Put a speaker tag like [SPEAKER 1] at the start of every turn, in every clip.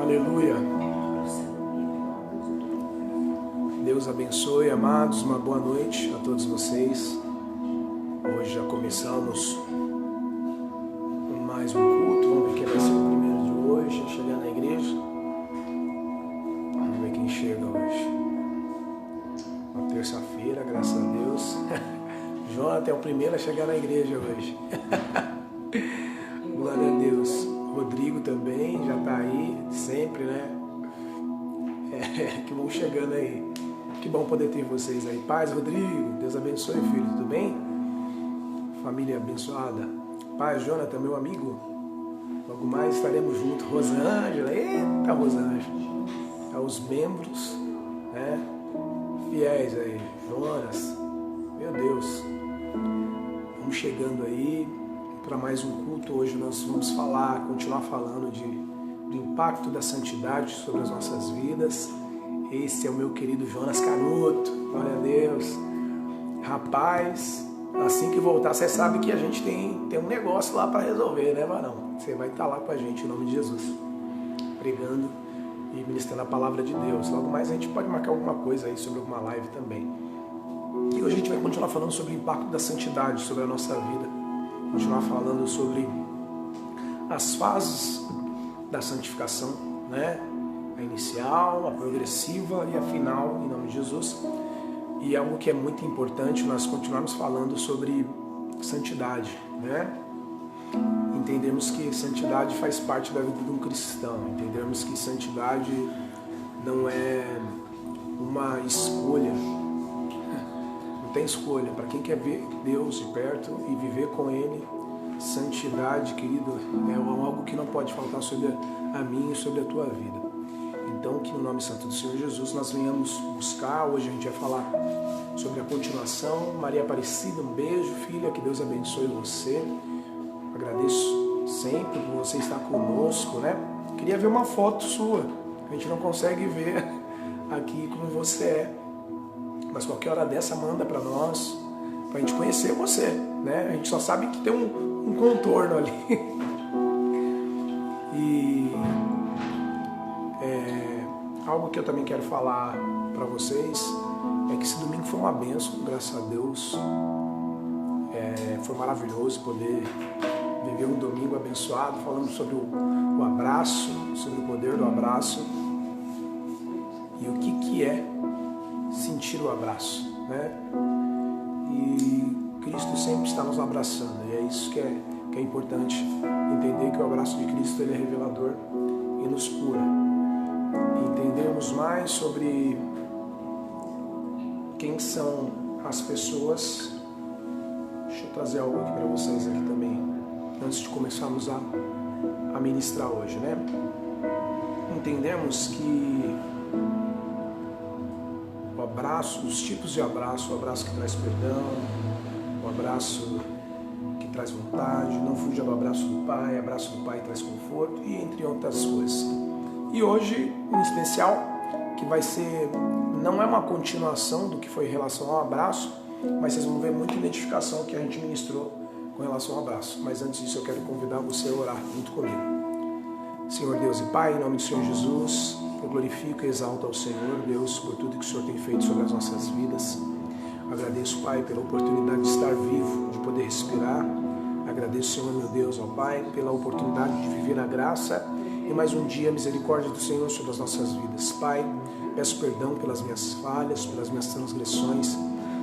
[SPEAKER 1] Aleluia. Deus abençoe, amados. Uma boa noite a todos vocês. Hoje já começamos mais um culto. Vamos ver quem vai ser o primeiro de hoje a chegar na igreja. Vamos ver quem chega hoje. Uma terça-feira, graças a Deus. Jonathan é o primeiro a chegar na igreja hoje. Glória a Deus. Rodrigo também já está aí, sempre, né? Que bom chegando aí. Que bom poder ter vocês aí. Paz, Rodrigo. Deus abençoe, filho. Tudo bem? Família abençoada. Paz, Jonathan, meu amigo. Logo mais estaremos juntos. Rosângela. Eita, Rosângela. Aos membros, né? Fiéis aí. Jonas. Meu Deus. Vamos chegando aí para mais um culto. Hoje nós vamos continuar falando do impacto da santidade sobre as nossas vidas. Esse é o meu querido Jonas Canuto, glória a Deus. Rapaz, assim que voltar, você sabe que a gente tem um negócio lá para resolver, né, varão? Você vai estar lá com a gente, em nome de Jesus, pregando e ministrando a palavra de Deus. Logo mais a gente pode marcar alguma coisa aí sobre alguma live também. E hoje a gente vai continuar falando sobre o impacto da santidade sobre a nossa vida. Continuar falando sobre as fases da santificação, né? A inicial, a progressiva e a final, em nome de Jesus. E algo que é muito importante, nós continuarmos falando sobre santidade, né? Entendemos que santidade faz parte da vida de um cristão. Entendemos que santidade não é uma escolha. Não tem escolha. Para quem quer ver Deus de perto e viver com Ele, santidade, querido, é algo que não pode faltar sobre a mim e sobre a tua vida. Então, que no nome santo do Senhor Jesus nós venhamos buscar. Hoje a gente vai falar sobre a continuação. Maria Aparecida, um beijo, filha, que Deus abençoe você. Agradeço sempre por você estar conosco, né? Queria ver uma foto sua. A gente não consegue ver aqui como você é. Mas qualquer hora dessa manda para nós, para a gente conhecer você, né? A gente só sabe que tem um contorno ali. E algo que eu também quero falar para vocês é que esse domingo foi uma bênção, graças a Deus. Foi maravilhoso poder viver um domingo abençoado, falando sobre o abraço, sobre o poder do abraço e o que é sentir o abraço, né? E Cristo sempre está nos abraçando, e é isso que é importante, entender que o abraço de Cristo ele é revelador e nos cura. Entendermos mais sobre quem são as pessoas. Deixa eu trazer algo aqui para vocês aqui também, antes de começarmos a ministrar hoje, né? Entendemos que o abraço, os tipos de abraço, o abraço que traz perdão, o abraço que traz vontade, não fuja do abraço do Pai traz conforto, e entre outras coisas. E hoje, em especial, que vai ser, não é uma continuação do que foi em relação ao abraço, mas vocês vão ver muita identificação que a gente ministrou com relação ao abraço. Mas antes disso eu quero convidar você a orar junto comigo. Senhor Deus e Pai, em nome do Senhor Jesus, eu glorifico e exalto ao Senhor, Deus, por tudo que o Senhor tem feito sobre as nossas vidas. Agradeço, Pai, pela oportunidade de estar vivo, de poder respirar. Agradeço, Senhor, meu Deus, ó Pai, pela oportunidade de viver na graça e mais um dia a misericórdia do Senhor sobre as nossas vidas. Pai, peço perdão pelas minhas falhas, pelas minhas transgressões.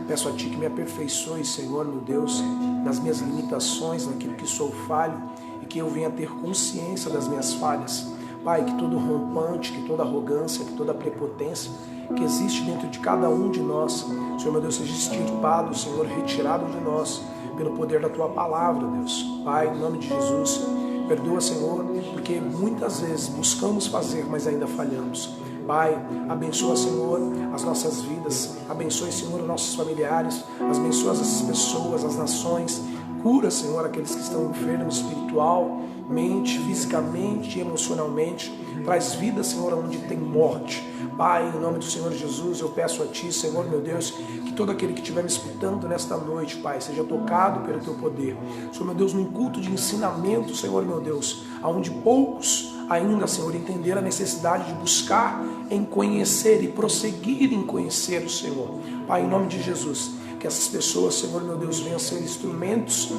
[SPEAKER 1] Peço a Ti que me aperfeiçoe, Senhor, meu Deus, nas minhas limitações, naquilo que sou falho, e que eu venha ter consciência das minhas falhas. Pai, que todo rompante, que toda arrogância, que toda prepotência que existe dentro de cada um de nós, Senhor, meu Deus, seja extirpado, Senhor, retirado de nós, pelo poder da Tua palavra, Deus. Pai, em nome de Jesus, perdoa, Senhor, porque muitas vezes buscamos fazer, mas ainda falhamos. Pai, abençoa, Senhor, as nossas vidas, abençoe, Senhor, os nossos familiares, abençoa essas pessoas, as nações, cura, Senhor, aqueles que estão enfermos espiritualmente, fisicamente e emocionalmente, traz vida, Senhor, onde tem morte. Pai, em nome do Senhor Jesus, eu peço a Ti, Senhor, meu Deus, que todo aquele que estiver me escutando nesta noite, Pai, seja tocado pelo Teu poder. Senhor, meu Deus, num culto de ensinamento, Senhor, meu Deus, onde poucos ainda, Senhor, entender a necessidade de buscar em conhecer e prosseguir em conhecer o Senhor. Pai, em nome de Jesus, que essas pessoas, Senhor, meu Deus, venham ser instrumentos,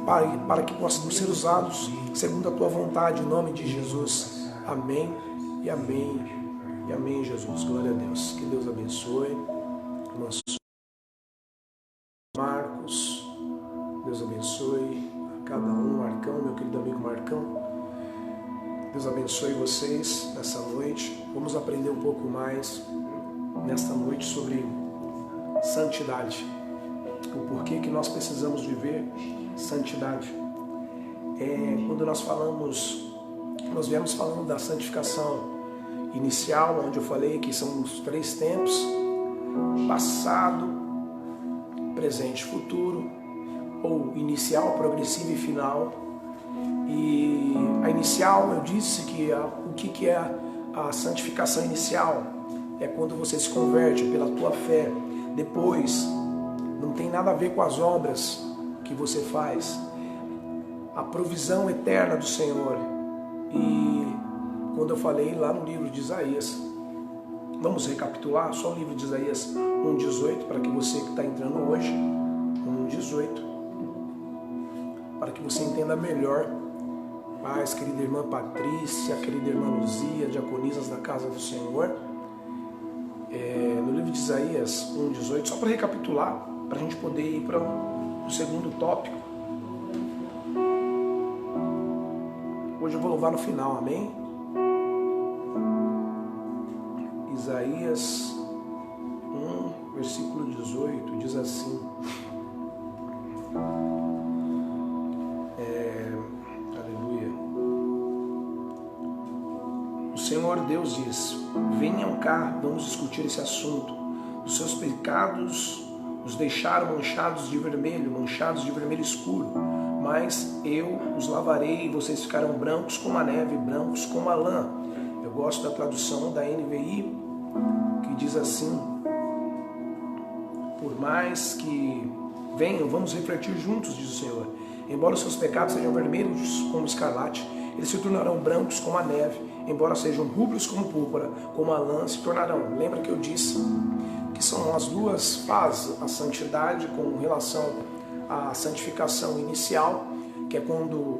[SPEAKER 1] Pai, para que possam ser usados segundo a Tua vontade, em nome de Jesus. Amém e amém e amém, Jesus. Glória a Deus. Que Deus abençoe. Marcos, Deus abençoe a cada um. Marcão, meu querido amigo Marcão, Deus abençoe vocês nessa noite. Vamos aprender um pouco mais nesta noite sobre santidade, o porquê que nós precisamos viver santidade. Quando nós viemos falando da santificação inicial, onde eu falei que são os 3 tempos: passado, presente e futuro, ou inicial, progressivo e final. E a inicial, eu disse que o que é a santificação inicial? É quando você se converte pela tua fé. Depois, não tem nada a ver com as obras que você faz. A provisão eterna do Senhor. E quando eu falei lá no livro de Isaías, vamos recapitular só o livro de Isaías 1,18, para que você que está entrando hoje, 1,18, para que você entenda melhor. Paz, querida irmã Patrícia, querida irmã Luzia, diaconisas da casa do Senhor. No livro de Isaías 1,18, só para recapitular, para a gente poder ir para o segundo tópico. Hoje eu vou louvar no final, amém? Isaías 1, versículo 18, diz assim: aleluia. O Senhor Deus diz: venham cá, vamos discutir esse assunto. Os seus pecados os deixaram manchados de vermelho escuro, mas eu os lavarei e vocês ficarão brancos como a neve, brancos como a lã. Eu gosto da tradução da NVI, que diz assim: por mais que venham, vamos refletir juntos, diz o Senhor. Embora os seus pecados sejam vermelhos como escarlate, eles se tornarão brancos como a neve. Embora sejam rubros como púrpura, como a lã se tornarão. Lembra que eu disse que são as duas fases, a santidade com relação à santificação inicial, que é quando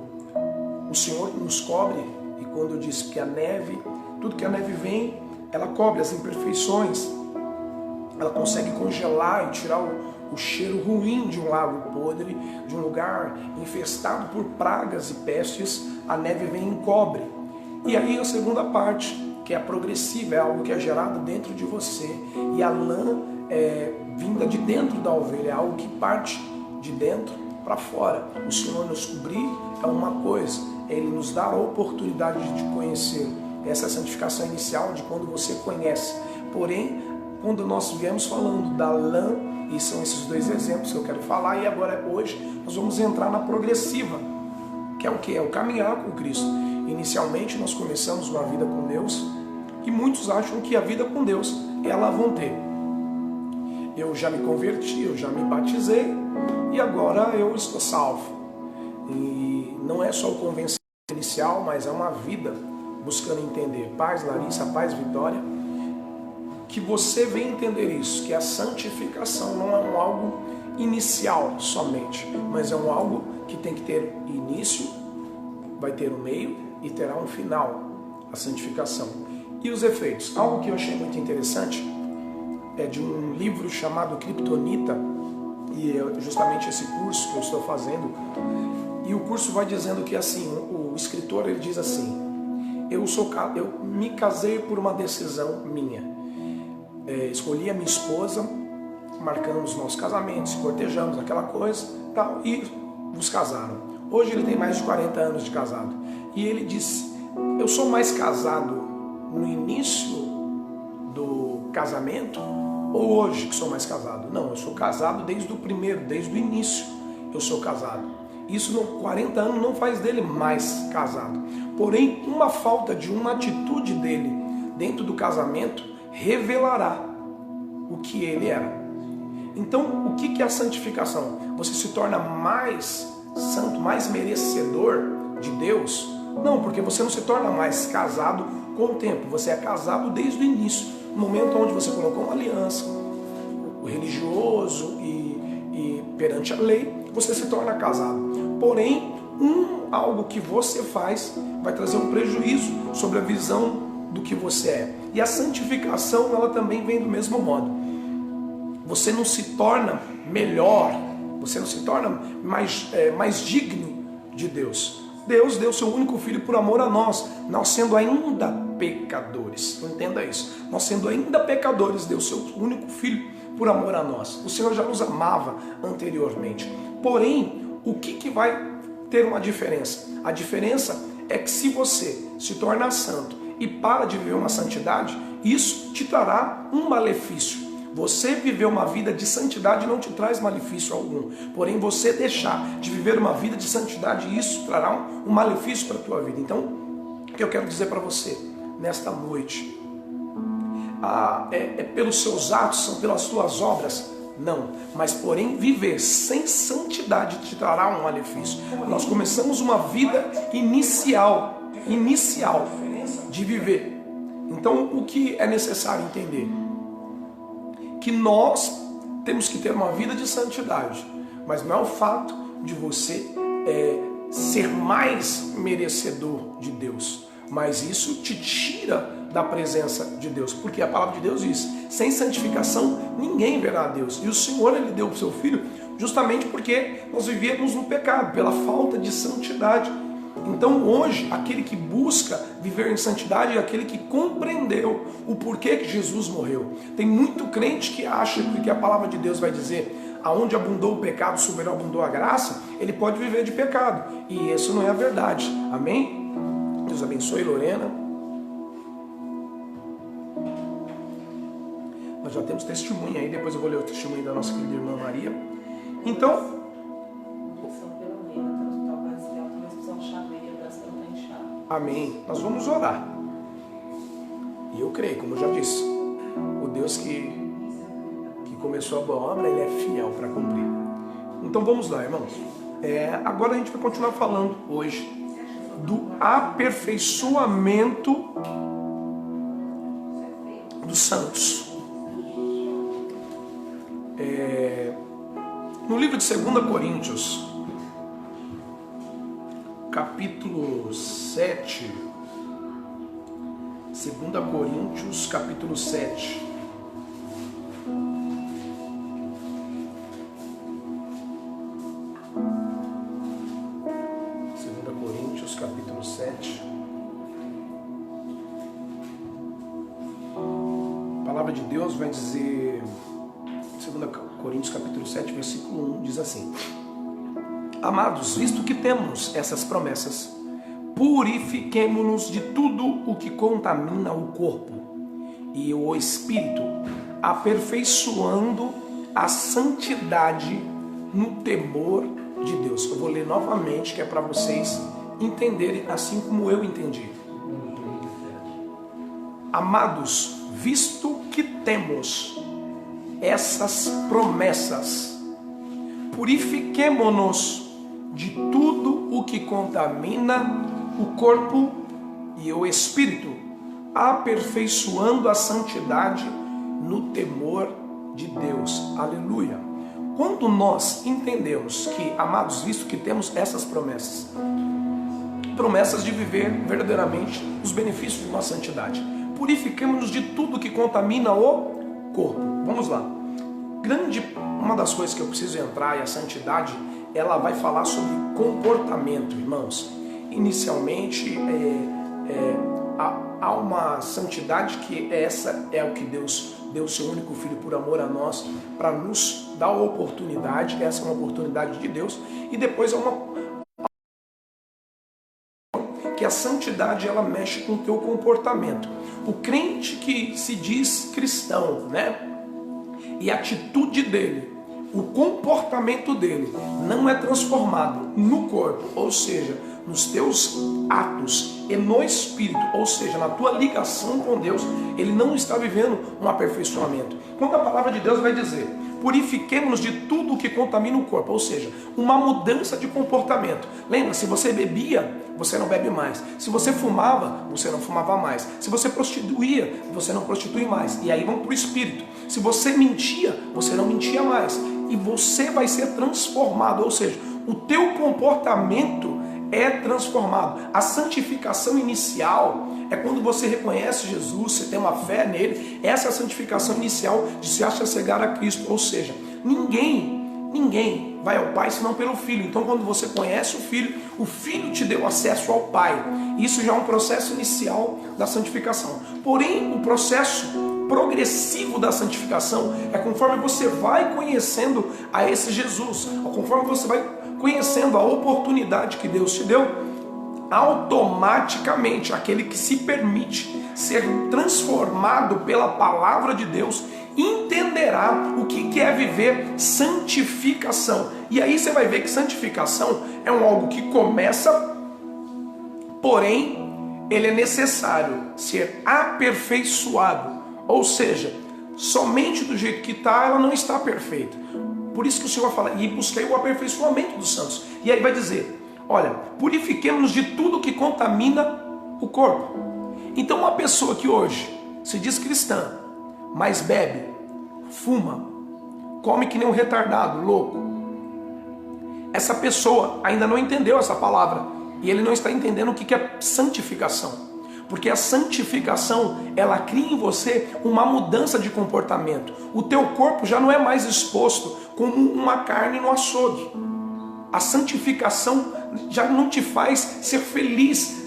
[SPEAKER 1] o Senhor nos cobre, e quando eu disse que a neve, tudo que a neve vem, ela cobre as imperfeições, ela consegue congelar e tirar o cheiro ruim de um lago podre, de um lugar infestado por pragas e pestes. A neve vem e cobre. E aí a segunda parte, que é a progressiva, é algo que é gerado dentro de você. E a lã é vinda de dentro da ovelha, é algo que parte de dentro para fora. O Senhor nos cobrir é uma coisa, Ele nos dá a oportunidade de conhecer. Essa é a santificação inicial, de quando você conhece. Porém, quando nós viemos falando da lã, e são esses 2 exemplos que eu quero falar, e agora hoje nós vamos entrar na progressiva, que é o que? É o caminhar com Cristo. Inicialmente nós começamos uma vida com Deus, e muitos acham que a vida com Deus ela vão ter. Eu já me converti, eu já me batizei, e agora eu estou salvo. E não é só o convencimento inicial, mas é uma vida buscando entender. Paz, Larissa, paz, Vitória. Que você venha entender isso, que a santificação não é algo inicial somente, mas é algo que tem que ter início, vai ter um meio e terá um final, a santificação. E os efeitos? Algo que eu achei muito interessante é de um livro chamado Kryptonita, e é justamente esse curso que eu estou fazendo, e o curso vai dizendo que assim, o escritor ele diz assim: eu me casei por uma decisão minha. Escolhi a minha esposa, marcamos nosso casamento, cortejamos, aquela coisa, tal, e nos casaram. Hoje ele tem mais de 40 anos de casado. E ele disse: eu sou mais casado no início do casamento ou hoje que sou mais casado? Não, eu sou casado desde o início eu sou casado. Isso, 40 anos não faz dele mais casado. Porém, uma falta de uma atitude dele dentro do casamento revelará o que ele era. Então, o que é a santificação? Você se torna mais santo, mais merecedor de Deus Não, porque você não se torna mais casado com o tempo. Você é casado desde o início, no momento onde você colocou uma aliança, o religioso e perante a lei, você se torna casado. Porém, algo que você faz vai trazer um prejuízo sobre a visão do que você é. E a santificação, ela também vem do mesmo modo. Você não se torna melhor, você não se torna mais digno de Deus. Deus deu seu único filho por amor a nós sendo ainda pecadores. Entenda isso. Nós sendo ainda pecadores, deu seu único filho por amor a nós. O Senhor já nos amava anteriormente. Porém, o que vai ter uma diferença? A diferença é que se você se torna santo e para de viver uma santidade, isso te trará um malefício. Você viver uma vida de santidade não te traz malefício algum. Porém, você deixar de viver uma vida de santidade, isso trará um malefício para a tua vida. Então, o que eu quero dizer para você nesta noite? É pelos seus atos, são pelas tuas obras? Não. Mas, porém, viver sem santidade te trará um malefício. Nós começamos uma vida inicial de viver. Então, o que é necessário entender? Que nós temos que ter uma vida de santidade, mas não é o fato de você ser mais merecedor de Deus, mas isso te tira da presença de Deus, porque a palavra de Deus diz: sem santificação ninguém verá a Deus. E o Senhor, Ele deu o seu Filho justamente porque nós vivíamos no pecado, pela falta de santidade. Então hoje, aquele que busca viver em santidade é aquele que compreendeu o porquê que Jesus morreu. Tem muito crente que acha que a palavra de Deus vai dizer: aonde abundou o pecado, superabundou a graça. Ele pode viver de pecado, e isso não é a verdade. Amém? Deus abençoe, Lorena. Nós já temos testemunho aí, depois eu vou ler o testemunho da nossa querida irmã Maria. Então, amém. Nós vamos orar. E eu creio, como eu já disse, o Deus que começou a boa obra, Ele é fiel para cumprir. Então vamos lá, irmãos. Agora a gente vai continuar falando hoje do aperfeiçoamento dos santos. No livro de 2 Coríntios, capítulo 7, 2 Coríntios, capítulo 7. Capítulo 7. A palavra de Deus vai dizer, 2 Coríntios capítulo 7, versículo 1, diz assim: amados, visto que temos essas promessas, purifiquemo-nos de tudo o que contamina o corpo e o espírito, aperfeiçoando a santidade no temor de Deus. Eu vou ler novamente, que é para vocês entenderem assim como eu entendi. Amados, visto que temos essas promessas, purifiquemo-nos de tudo o que contamina o corpo e o espírito, aperfeiçoando a santidade no temor de Deus. Aleluia. Quando nós entendemos que, amados, visto que temos essas promessas de viver verdadeiramente os benefícios de nossa santidade, purifiquemos-nos de tudo que contamina o corpo. Vamos lá. Uma das coisas que eu preciso entrar, e a santidade, ela vai falar sobre comportamento, irmãos. Inicialmente, há uma santidade que essa é o que Deus deu o seu único filho por amor a nós, para nos dar a oportunidade. Essa é uma oportunidade de Deus. E depois que a santidade, ela mexe com o teu comportamento. O crente que se diz cristão, né? E a atitude dele, o comportamento dele não é transformado no corpo, ou seja, nos teus atos e no espírito, ou seja, na tua ligação com Deus, ele não está vivendo um aperfeiçoamento. Quando a palavra de Deus vai dizer: purifiquemos-nos de tudo o que contamina o corpo, ou seja, uma mudança de comportamento. Lembra, se você bebia, você não bebe mais. Se você fumava, você não fumava mais. Se você prostituía, você não prostitui mais. E aí vamos para o espírito. Se você mentia, você não mentia mais. E você vai ser transformado, ou seja, o teu comportamento é transformado. A santificação inicial é quando você reconhece Jesus, você tem uma fé nele. Essa é a santificação inicial de se chegar a Cristo. Ou seja, ninguém vai ao Pai senão pelo Filho. Então quando você conhece o Filho te deu acesso ao Pai. Isso já é um processo inicial da santificação. Porém, o processo progressivo da santificação é conforme você vai conhecendo a esse Jesus, conforme você vai conhecendo a oportunidade que Deus te deu, automaticamente aquele que se permite ser transformado pela palavra de Deus entenderá o que é viver santificação. E aí você vai ver que santificação é algo que começa, porém ele é necessário ser aperfeiçoado. Ou seja, somente do jeito que está, ela não está perfeita. Por isso que o Senhor vai falar, e busquei o aperfeiçoamento dos santos. E aí vai dizer, olha, purifiquemos-nos de tudo que contamina o corpo. Então uma pessoa que hoje se diz cristã, mas bebe, fuma, come que nem um retardado, louco, essa pessoa ainda não entendeu essa palavra. E ele não está entendendo o que é santificação. Porque a santificação, ela cria em você uma mudança de comportamento. O teu corpo já não é mais exposto como uma carne no açougue. A santificação já não te faz ser feliz.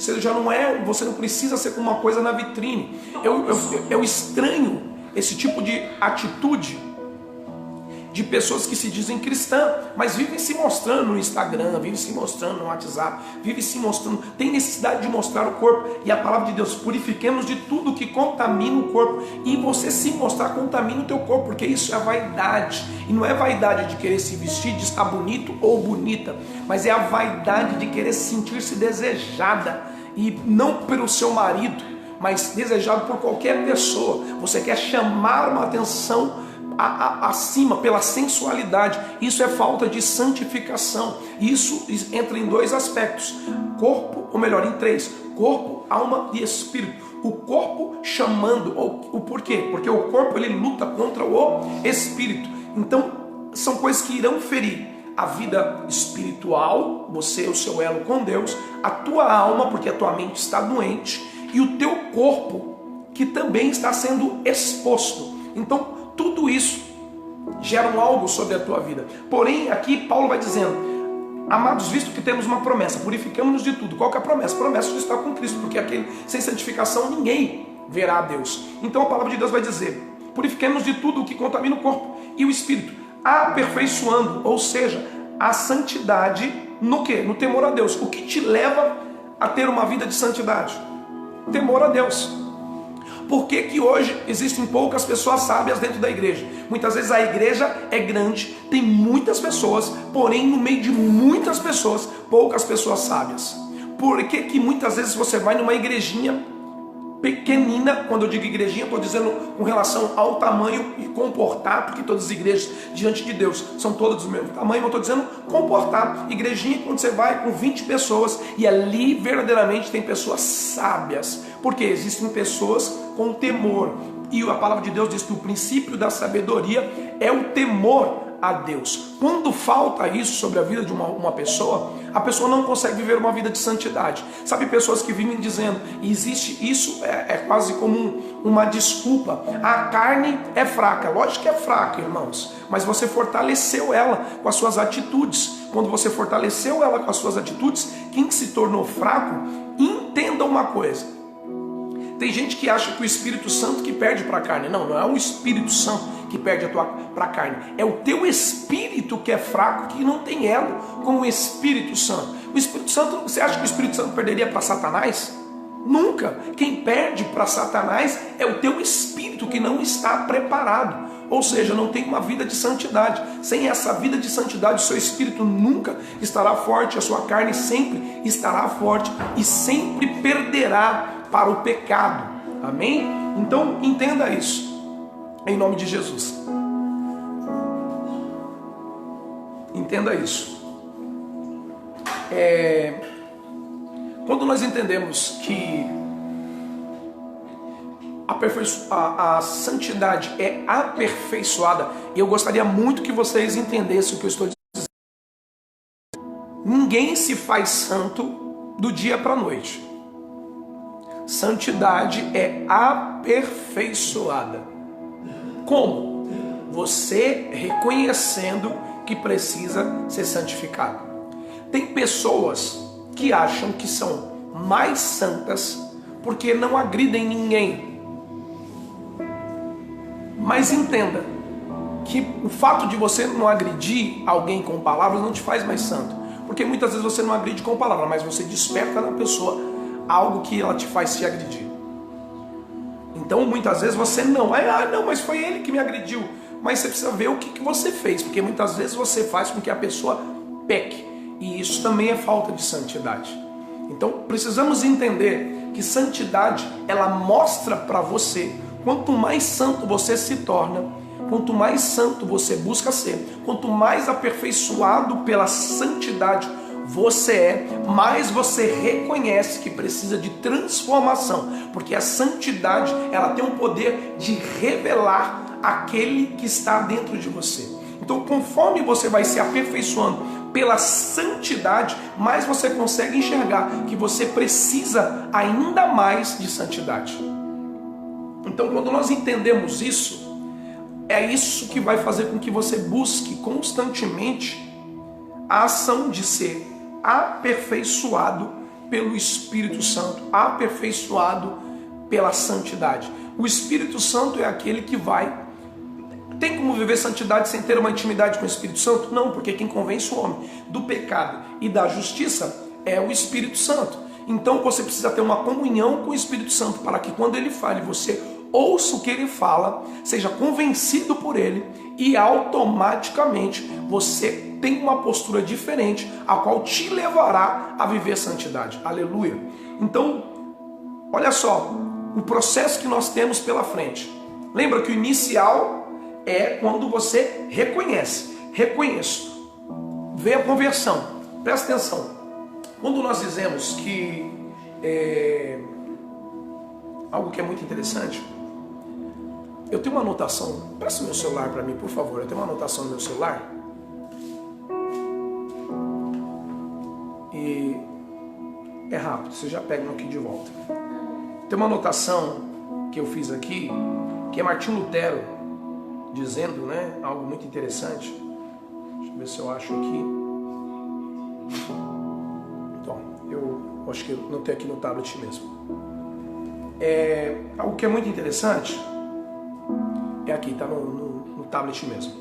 [SPEAKER 1] Você não precisa ser como uma coisa na vitrine. Eu estranho esse tipo de atitude de pessoas que se dizem cristã, mas vivem se mostrando no Instagram, vivem se mostrando no WhatsApp, vivem se mostrando, tem necessidade de mostrar o corpo. E a palavra de Deus, purifiquemos de tudo que contamina o corpo. E você se mostrar contamina o teu corpo, porque isso é vaidade. E não é vaidade de querer se vestir, de estar bonito ou bonita, mas é a vaidade de querer sentir-se desejada, e não pelo seu marido, mas desejado por qualquer pessoa. Você quer chamar uma atenção acima pela sensualidade. Isso é falta de santificação. Isso entra em dois aspectos: corpo, ou melhor, em três: corpo, alma e espírito. O corpo chamando, o porquê? Porque o corpo ele luta contra o espírito. Então são coisas que irão ferir a vida espiritual, você, o seu elo com Deus, a tua alma, porque a tua mente está doente, e o teu corpo, que também está sendo exposto. Então tudo isso gera algo sobre a tua vida. Porém, aqui Paulo vai dizendo, amados, visto que temos uma promessa, purificamos-nos de tudo. Qual que é a promessa? Promessa de estar com Cristo, porque aquele sem santificação ninguém verá a Deus. Então a palavra de Deus vai dizer, purifiquemos de tudo o que contamina o corpo e o espírito, aperfeiçoando, ou seja, a santidade no quê? No temor a Deus. O que te leva a ter uma vida de santidade? Temor a Deus. Por que hoje existem poucas pessoas sábias dentro da igreja? Muitas vezes a igreja é grande, tem muitas pessoas, porém no meio de muitas pessoas, poucas pessoas sábias. Por que muitas vezes você vai numa igrejinha pequenina? Quando eu digo igrejinha, estou dizendo com relação ao tamanho e comportar, porque todas as igrejas diante de Deus são todas do mesmo tamanho, mas eu estou dizendo comportar. Igrejinha, quando você vai com 20 pessoas, e ali verdadeiramente tem pessoas sábias, porque existem pessoas com temor, e a palavra de Deus diz que o princípio da sabedoria é o temor a Deus. Quando falta isso sobre a vida de uma pessoa, a pessoa não consegue viver uma vida de santidade. Sabe, pessoas que vivem dizendo, e existe isso, é quase como uma desculpa, a carne é fraca. Lógico que é fraca, irmãos, mas você fortaleceu ela com as suas atitudes. Quando você fortaleceu ela com as suas atitudes, quem se tornou fraco, entenda uma coisa: tem gente que acha que o Espírito Santo que perde para a carne. Não, não é o Espírito Santo que perde para a carne. É o teu espírito que é fraco, que não tem elo com o Espírito Santo. O Espírito Santo, você acha que o Espírito Santo perderia para Satanás? Nunca. Quem perde para Satanás é o teu espírito que não está preparado. Ou seja, não tem uma vida de santidade. Sem essa vida de santidade, o seu espírito nunca estará forte, a sua carne sempre estará forte e sempre perderá para o pecado. Amém? Então entenda isso, em nome de Jesus. Entenda isso. Quando nós entendemos que a santidade é aperfeiçoada, e eu gostaria muito que vocês entendessem o que eu estou dizendo. Ninguém se faz santo do dia para a noite. Santidade é aperfeiçoada. Como? Você reconhecendo que precisa ser santificado. Tem pessoas que acham que são mais santas porque não agridem ninguém. Mas entenda que o fato de você não agredir alguém com palavras não te faz mais santo. Porque muitas vezes você não agride com palavras, mas você desperta na pessoa algo que ela te faz se agredir. Então muitas vezes você não, mas foi ele que me agrediu. Mas você precisa ver o que você fez, porque muitas vezes você faz com que a pessoa peque. E isso também é falta de santidade. Então precisamos entender que santidade, ela mostra para você, quanto mais santo você se torna, quanto mais santo você busca ser, quanto mais aperfeiçoado pela santidade você é, mais você reconhece que precisa de transformação, porque a santidade, ela tem o poder de revelar aquele que está dentro de você. Então, conforme você vai se aperfeiçoando pela santidade, mais você consegue enxergar que você precisa ainda mais de santidade. Então, quando nós entendemos isso, é isso que vai fazer com que você busque constantemente a ação de ser aperfeiçoado pelo Espírito Santo, aperfeiçoado pela santidade. O Espírito Santo é aquele que vai... Tem como viver santidade sem ter uma intimidade com o Espírito Santo? Não, porque quem convence o homem do pecado e da justiça é o Espírito Santo. Então você precisa ter uma comunhão com o Espírito Santo para que quando ele fale, você ouça o que ele fala, seja convencido por ele e automaticamente você tem uma postura diferente, a qual te levará a viver santidade. Aleluia! Então, olha só, o processo que nós temos pela frente. Lembra que o inicial é quando você reconheço, vê a conversão. Presta atenção, quando nós dizemos que algo que é muito interessante, eu tenho uma anotação, presta o meu celular para mim, por favor, eu tenho uma anotação no meu celular, e é rápido, você já pega aqui de volta. Tem uma anotação que eu fiz aqui, que é Martinho Lutero, dizendo, né, algo muito interessante. Deixa eu ver se eu acho aqui. Então, eu acho que eu notei aqui no tablet mesmo. Algo que é muito interessante, é aqui, está no tablet mesmo.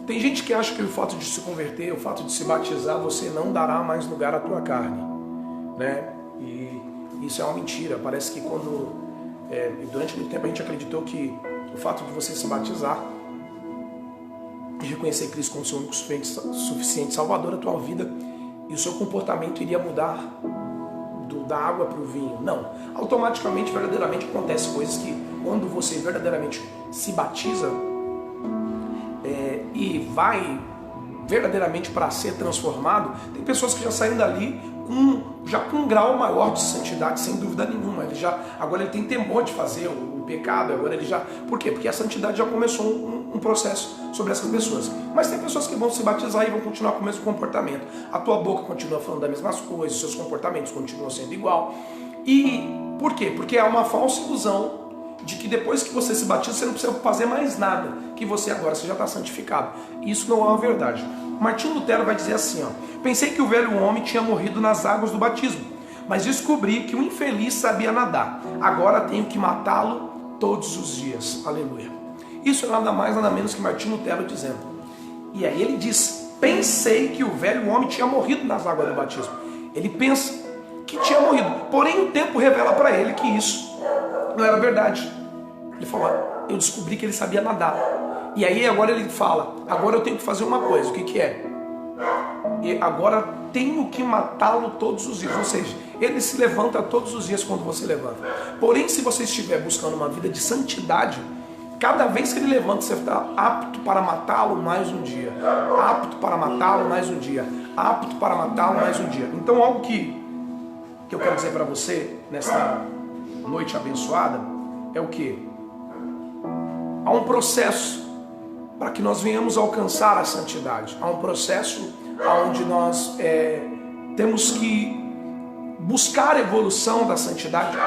[SPEAKER 1] Tem gente que acha que o fato de se converter, o fato de se batizar, você não dará mais lugar à tua carne, né? E isso é uma mentira. Parece que durante muito tempo a gente acreditou que o fato de você se batizar e reconhecer Cristo como seu único suficiente salvador da tua vida e o seu comportamento iria mudar da água para o vinho. Não. Automaticamente, verdadeiramente, acontece coisas que quando você verdadeiramente se batiza e vai verdadeiramente para ser transformado, tem pessoas que já saem dali com um grau maior de santidade, sem dúvida nenhuma. Agora ele tem temor de fazer o pecado, Por quê? Porque a santidade já começou um processo sobre essas pessoas. Mas tem pessoas que vão se batizar e vão continuar com o mesmo comportamento. A tua boca continua falando das mesmas coisas, seus comportamentos continuam sendo igual. E por quê? Porque há uma falsa ilusão de que depois que você se batiza, você não precisa fazer mais nada, que você já está santificado. Isso não é uma verdade. Martinho Lutero vai dizer assim, pensei que o velho homem tinha morrido nas águas do batismo, mas descobri que o infeliz sabia nadar. Agora tenho que matá-lo todos os dias. Aleluia. Isso é nada mais, nada menos que Martinho Lutero dizendo. E aí ele diz, pensei que o velho homem tinha morrido nas águas do batismo. Ele pensa que tinha morrido, porém o tempo revela para ele que isso não era verdade. Ele falou, eu descobri que ele sabia nadar. E aí agora ele fala, agora eu tenho que fazer uma coisa. O que é? E agora tenho que matá-lo todos os dias. Ou seja, ele se levanta todos os dias quando você levanta. Porém, se você estiver buscando uma vida de santidade, Cada vez que ele levanta, você está apto para matá-lo mais um dia. Apto para matá-lo mais um dia. Apto para matá-lo mais um dia. Então algo que eu quero dizer para você nesta noite abençoada é o que? Há um processo para que nós venhamos alcançar a santidade. Há um processo onde nós temos que buscar a evolução da santidade.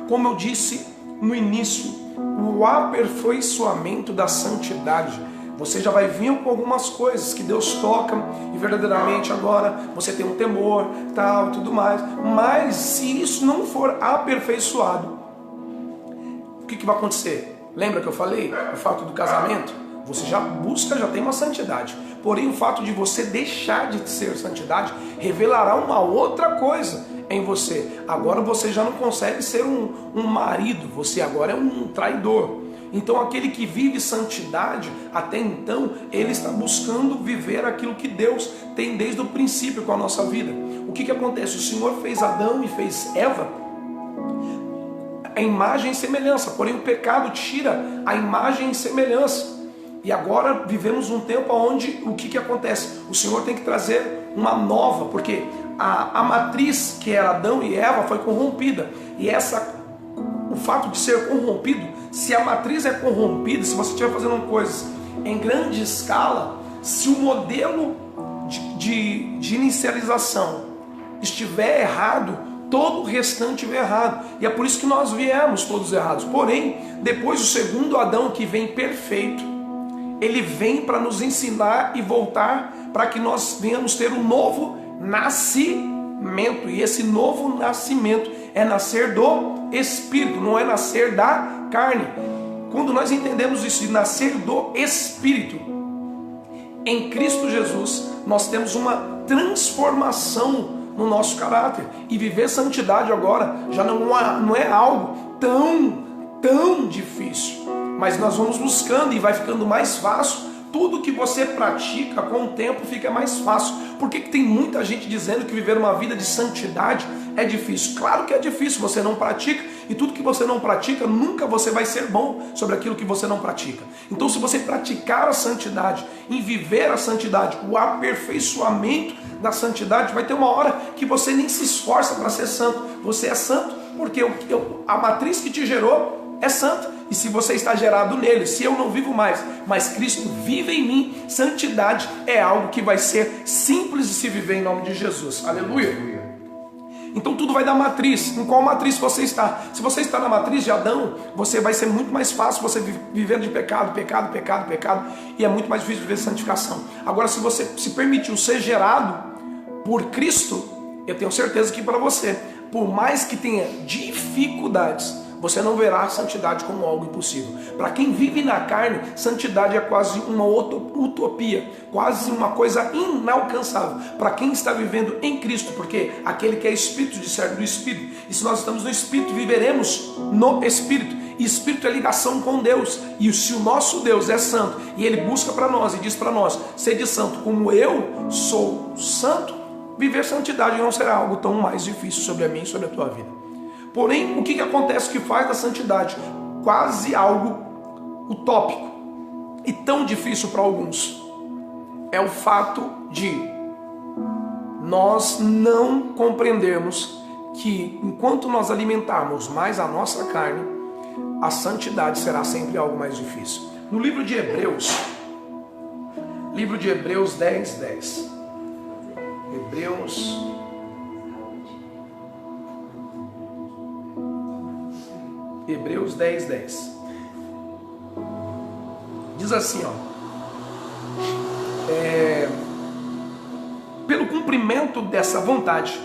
[SPEAKER 1] Como eu disse no início, o aperfeiçoamento da santidade. Você já vai vir com algumas coisas que Deus toca e verdadeiramente agora você tem um temor, tal e tudo mais. Mas se isso não for aperfeiçoado, o que vai acontecer? Lembra que eu falei? O fato do casamento? Você já busca, já tem uma santidade. Porém, o fato de você deixar de ser santidade revelará uma outra coisa em você. Agora você já não consegue ser um marido, você agora é um traidor. Então aquele que vive santidade, até então, ele está buscando viver aquilo que Deus tem desde o princípio com a nossa vida. O que acontece? O Senhor fez Adão e fez Eva a imagem e semelhança, porém o pecado tira a imagem e semelhança. E agora vivemos um tempo onde o que acontece? O Senhor tem que trazer uma nova, porque a matriz que era Adão e Eva foi corrompida. E o fato de ser corrompido, se a matriz é corrompida, se você estiver fazendo coisas em grande escala, se o modelo de inicialização estiver errado, todo o restante vem errado. E é por isso que nós viemos todos errados. Porém, depois o segundo Adão que vem perfeito, ele vem para nos ensinar e voltar para que nós venhamos ter um novo nascimento. E esse novo nascimento é nascer do Espírito, não é nascer da carne. Quando nós entendemos isso, de nascer do Espírito, em Cristo Jesus, nós temos uma transformação no nosso caráter. E viver santidade agora já não é algo tão difícil. Mas nós vamos buscando e vai ficando mais fácil. Tudo que você pratica com o tempo fica mais fácil. Por que tem muita gente dizendo que viver uma vida de santidade é difícil? Claro que é difícil, você não pratica. E tudo que você não pratica, nunca você vai ser bom sobre aquilo que você não pratica. Então se você praticar a santidade, em viver a santidade, o aperfeiçoamento da santidade, vai ter uma hora que você nem se esforça para ser santo. Você é santo porque a matriz que te gerou é santa. E se você está gerado nele, se eu não vivo mais, mas Cristo vive em mim, santidade é algo que vai ser simples de se viver em nome de Jesus. Aleluia. Então tudo vai da matriz. Em qual matriz você está? Se você está na matriz de Adão, você vai ser muito mais fácil você viver de pecado, e é muito mais difícil viver santificação. Agora, se você se permitiu ser gerado por Cristo, eu tenho certeza que para você, por mais que tenha dificuldades, você não verá a santidade como algo impossível. Para quem vive na carne, santidade é quase uma utopia, quase uma coisa inalcançável. Para quem está vivendo em Cristo, porque aquele que é Espírito discerne do Espírito. E se nós estamos no Espírito, viveremos no Espírito. E Espírito é ligação com Deus. E se o nosso Deus é santo, e Ele busca para nós e diz para nós, sede santo como eu sou santo, viver santidade não será algo tão mais difícil sobre a mim e sobre a tua vida. Porém, o que acontece que faz da santidade quase algo utópico e tão difícil para alguns? É o fato de nós não compreendermos que enquanto nós alimentarmos mais a nossa carne, a santidade será sempre algo mais difícil. No livro de Hebreus 10:10. Hebreus 10:10. Diz assim, pelo cumprimento dessa vontade,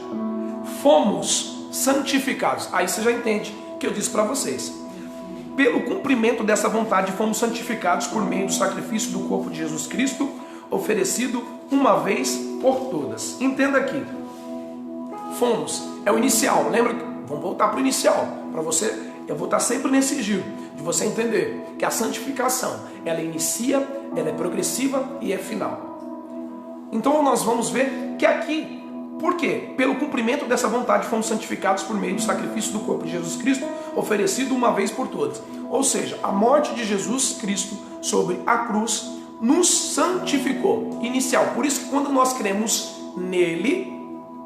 [SPEAKER 1] fomos santificados. Aí você já entende o que eu disse para vocês. Pelo cumprimento dessa vontade, fomos santificados por meio do sacrifício do corpo de Jesus Cristo, oferecido uma vez por todas. Entenda aqui. Fomos, é o inicial. Lembra? Vamos voltar para o inicial, para você. Eu vou estar sempre nesse giro, de você entender que a santificação, ela inicia, ela é progressiva e é final. Então nós vamos ver que aqui, Por quê? Pelo cumprimento dessa vontade fomos santificados por meio do sacrifício do corpo de Jesus Cristo, oferecido uma vez por todas. Ou seja, a morte de Jesus Cristo sobre a cruz nos santificou. Inicial. Por isso que quando nós cremos nele,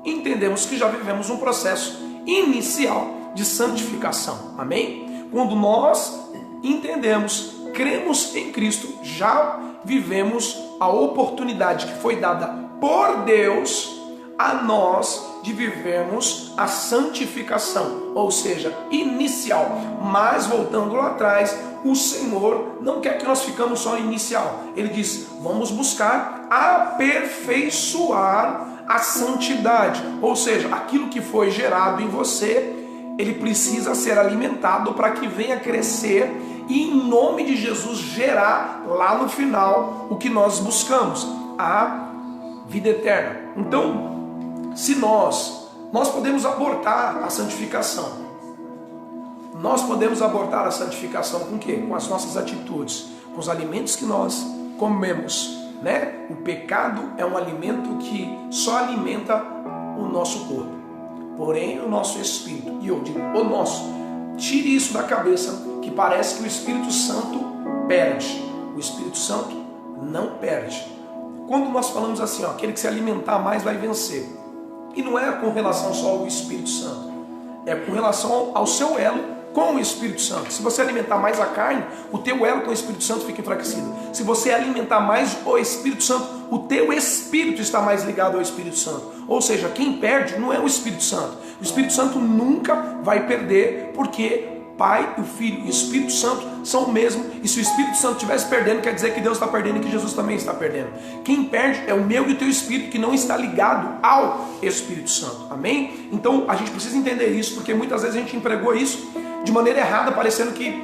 [SPEAKER 1] entendemos que já vivemos um processo inicial de santificação. Amém? Quando nós entendemos, cremos em Cristo, já vivemos a oportunidade que foi dada por Deus a nós de vivermos a santificação, ou seja, inicial. Mas voltando lá atrás, o Senhor não quer que nós ficamos só inicial. Ele diz, vamos buscar aperfeiçoar a santidade, ou seja, aquilo que foi gerado em você, ele precisa ser alimentado para que venha crescer e em nome de Jesus gerar lá no final o que nós buscamos, a vida eterna. Então, se nós podemos abortar a santificação. Nós podemos abortar a santificação com o quê? Com as nossas atitudes, com os alimentos que nós comemos, né? O pecado é um alimento que só alimenta o nosso corpo, porém o nosso espírito, e eu digo o nosso, tire isso da cabeça, que parece que o Espírito Santo perde. O Espírito Santo não perde. Quando nós falamos assim, ó, aquele que se alimentar mais vai vencer. E não é com relação só ao Espírito Santo, é com relação ao seu elo com o Espírito Santo. Se você alimentar mais a carne, o teu elo com o Espírito Santo fica enfraquecido. Se você alimentar mais o Espírito Santo, o teu espírito está mais ligado ao Espírito Santo. Ou seja, quem perde não é o Espírito Santo. O Espírito Santo nunca vai perder, porque Pai, o Filho e o Espírito Santo são o mesmo. E se o Espírito Santo estivesse perdendo, quer dizer que Deus está perdendo e que Jesus também está perdendo. Quem perde é o meu e o teu espírito, que não está ligado ao Espírito Santo. Amém? Então a gente precisa entender isso, porque muitas vezes a gente empregou isso de maneira errada, parecendo que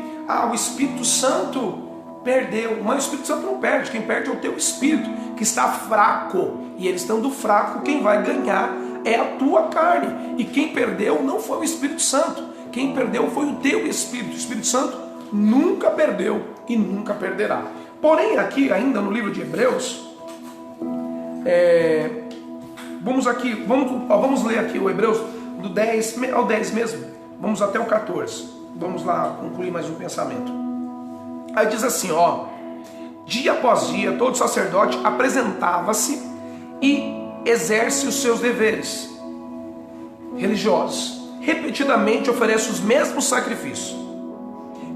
[SPEAKER 1] o Espírito Santo perdeu. Mas o Espírito Santo não perde. Quem perde é o teu espírito, que está fraco. E ele estando fraco, quem vai ganhar é a tua carne. E quem perdeu não foi o Espírito Santo. Quem perdeu foi o teu espírito. O Espírito Santo nunca perdeu e nunca perderá. Porém, aqui ainda no livro de Hebreus, vamos ler aqui o Hebreus do 10 ao 10 mesmo. Vamos até o 14. Vamos lá concluir mais um pensamento. Aí diz assim, ó: dia após dia, todo sacerdote apresentava-se e exerce os seus deveres religiosos. Repetidamente oferece os mesmos sacrifícios,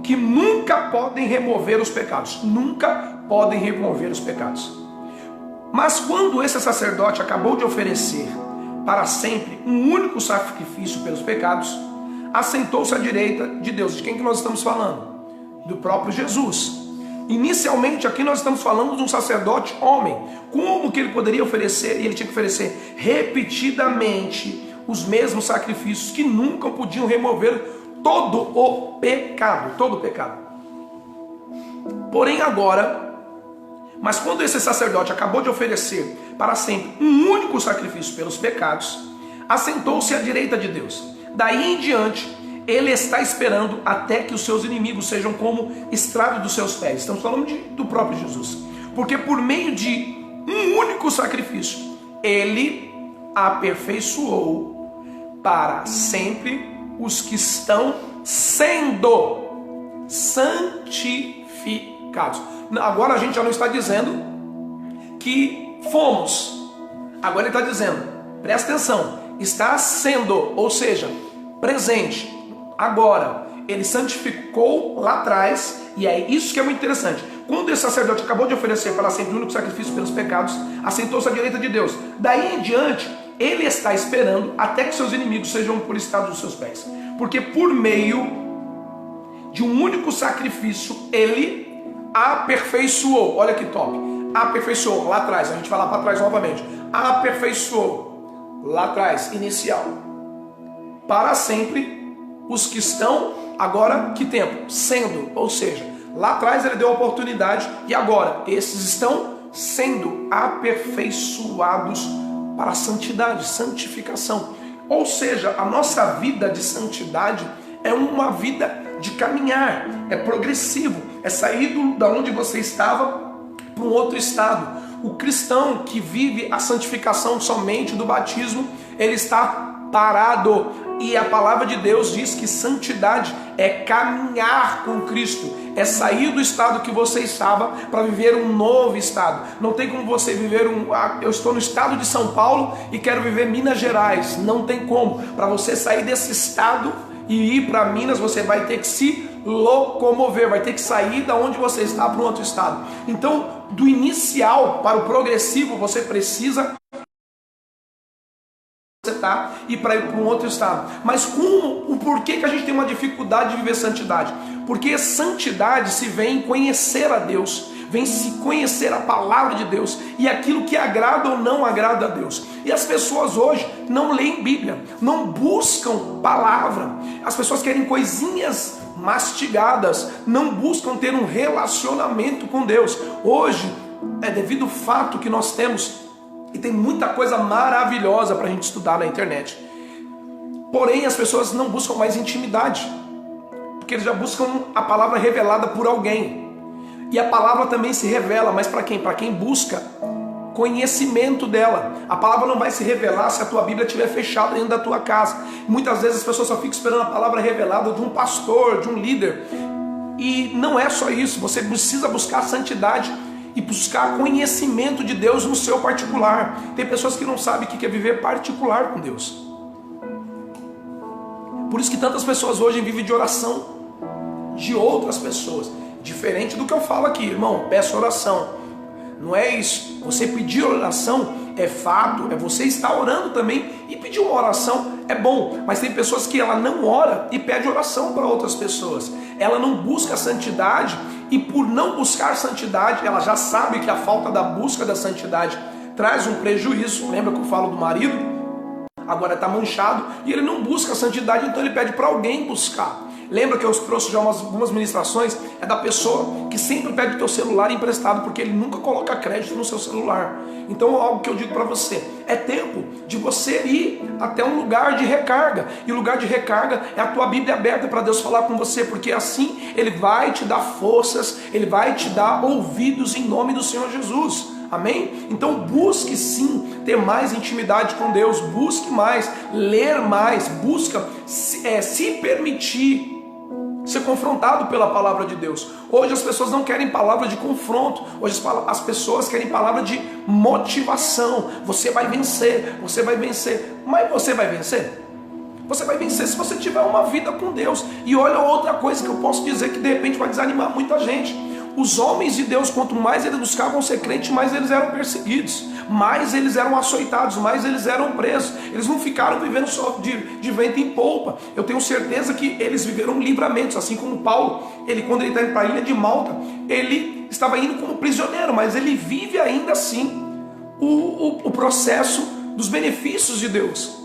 [SPEAKER 1] que nunca podem remover os pecados. Nunca podem remover os pecados. Mas quando esse sacerdote acabou de oferecer para sempre um único sacrifício pelos pecados, assentou-se à direita de Deus. De quem que nós estamos falando? Do próprio Jesus. Inicialmente aqui nós estamos falando de um sacerdote homem. Como que ele poderia oferecer? E ele tinha que oferecer repetidamente os mesmos sacrifícios que nunca podiam remover todo o pecado. Todo o pecado. Porém agora, mas quando esse sacerdote acabou de oferecer para sempre um único sacrifício pelos pecados, assentou-se à direita de Deus. Daí em diante, ele está esperando até que os seus inimigos sejam como estrado dos seus pés. Estamos falando do próprio Jesus. Porque por meio de um único sacrifício, ele aperfeiçoou para sempre os que estão sendo santificados. Agora a gente já não está dizendo que fomos. Agora ele está dizendo, presta atenção, está sendo, ou seja, presente. Agora, ele santificou lá atrás, e é isso que é muito interessante. Quando esse sacerdote acabou de oferecer para sempre o único sacrifício pelos pecados, assentou-se à direita de Deus. Daí em diante, ele está esperando até que seus inimigos sejam purificados dos seus pés. Porque por meio de um único sacrifício, ele aperfeiçoou. Olha que top. Aperfeiçoou lá atrás, a gente vai lá para trás novamente. Aperfeiçoou lá atrás, inicial. Para sempre os que estão, agora que tempo? Sendo, ou seja, lá atrás ele deu a oportunidade e agora esses estão sendo aperfeiçoados para a santidade, santificação. Ou seja, a nossa vida de santidade é uma vida de caminhar, é progressivo, é sair da onde você estava para um outro estado. O cristão que vive a santificação somente do batismo ele está parado. E a palavra de Deus diz que santidade é caminhar com Cristo, é sair do estado que você estava para viver um novo estado. Não tem como você viver eu estou no estado de São Paulo e quero viver Minas Gerais. Não tem como. Para você sair desse estado e ir para Minas, você vai ter que se locomover, vai ter que sair da onde você está para um outro estado. Então, do inicial para o progressivo, você precisa e para ir para um outro estado. Mas o porquê que a gente tem uma dificuldade de viver santidade? Porque santidade se vem em conhecer a Deus, vem se conhecer a palavra de Deus e aquilo que agrada ou não agrada a Deus. E as pessoas hoje não leem Bíblia, não buscam palavra. As pessoas querem coisinhas mastigadas, não buscam ter um relacionamento com Deus. Hoje é devido ao fato que nós temos, e tem muita coisa maravilhosa para a gente estudar na internet. Porém, as pessoas não buscam mais intimidade, porque eles já buscam a palavra revelada por alguém. E a palavra também se revela, mas para quem? Para quem busca conhecimento dela. A palavra não vai se revelar se a tua Bíblia estiver fechada dentro da tua casa. Muitas vezes as pessoas só ficam esperando a palavra revelada de um pastor, de um líder. E não é só isso, você precisa buscar a santidade e buscar conhecimento de Deus no seu particular. Tem pessoas que não sabem o que é viver particular com Deus. Por isso que tantas pessoas hoje vivem de oração de outras pessoas. Diferente do que eu falo aqui, irmão, peço oração. Não é isso. Você pedir oração é fato, é você estar orando também. E pedir uma oração é bom, mas tem pessoas que ela não ora e pede oração para outras pessoas. Ela não busca a santidade, e por não buscar santidade, ela já sabe que a falta da busca da santidade traz um prejuízo. Lembra que eu falo do marido? Agora está manchado e ele não busca a santidade, então ele pede para alguém buscar. Lembra que eu trouxe já algumas ministrações? É da pessoa que sempre pede o teu celular emprestado, porque ele nunca coloca crédito no seu celular. Então algo que eu digo para você, é tempo de você ir até um lugar de recarga. E o lugar de recarga é a tua Bíblia aberta para Deus falar com você, porque assim Ele vai te dar forças, Ele vai te dar ouvidos em nome do Senhor Jesus. Amém? Então busque sim ter mais intimidade com Deus, busque mais, ler mais, busca se permitir ser confrontado pela palavra de Deus. Hoje as pessoas não querem palavra de confronto, hoje as pessoas querem palavra de motivação. Você vai vencer, você vai vencer. Mas você vai vencer? Você vai vencer se você tiver uma vida com Deus. E olha outra coisa que eu posso dizer que de repente vai desanimar muita gente. Os homens de Deus, quanto mais eles buscavam ser crentes, mais eles eram perseguidos, mais eles eram açoitados, mais eles eram presos. Eles não ficaram vivendo só de vento em polpa. Eu tenho certeza que eles viveram livramentos, assim como Paulo. Quando ele está indo para a ilha de Malta, ele estava indo como prisioneiro, mas ele vive ainda assim o processo dos benefícios de Deus.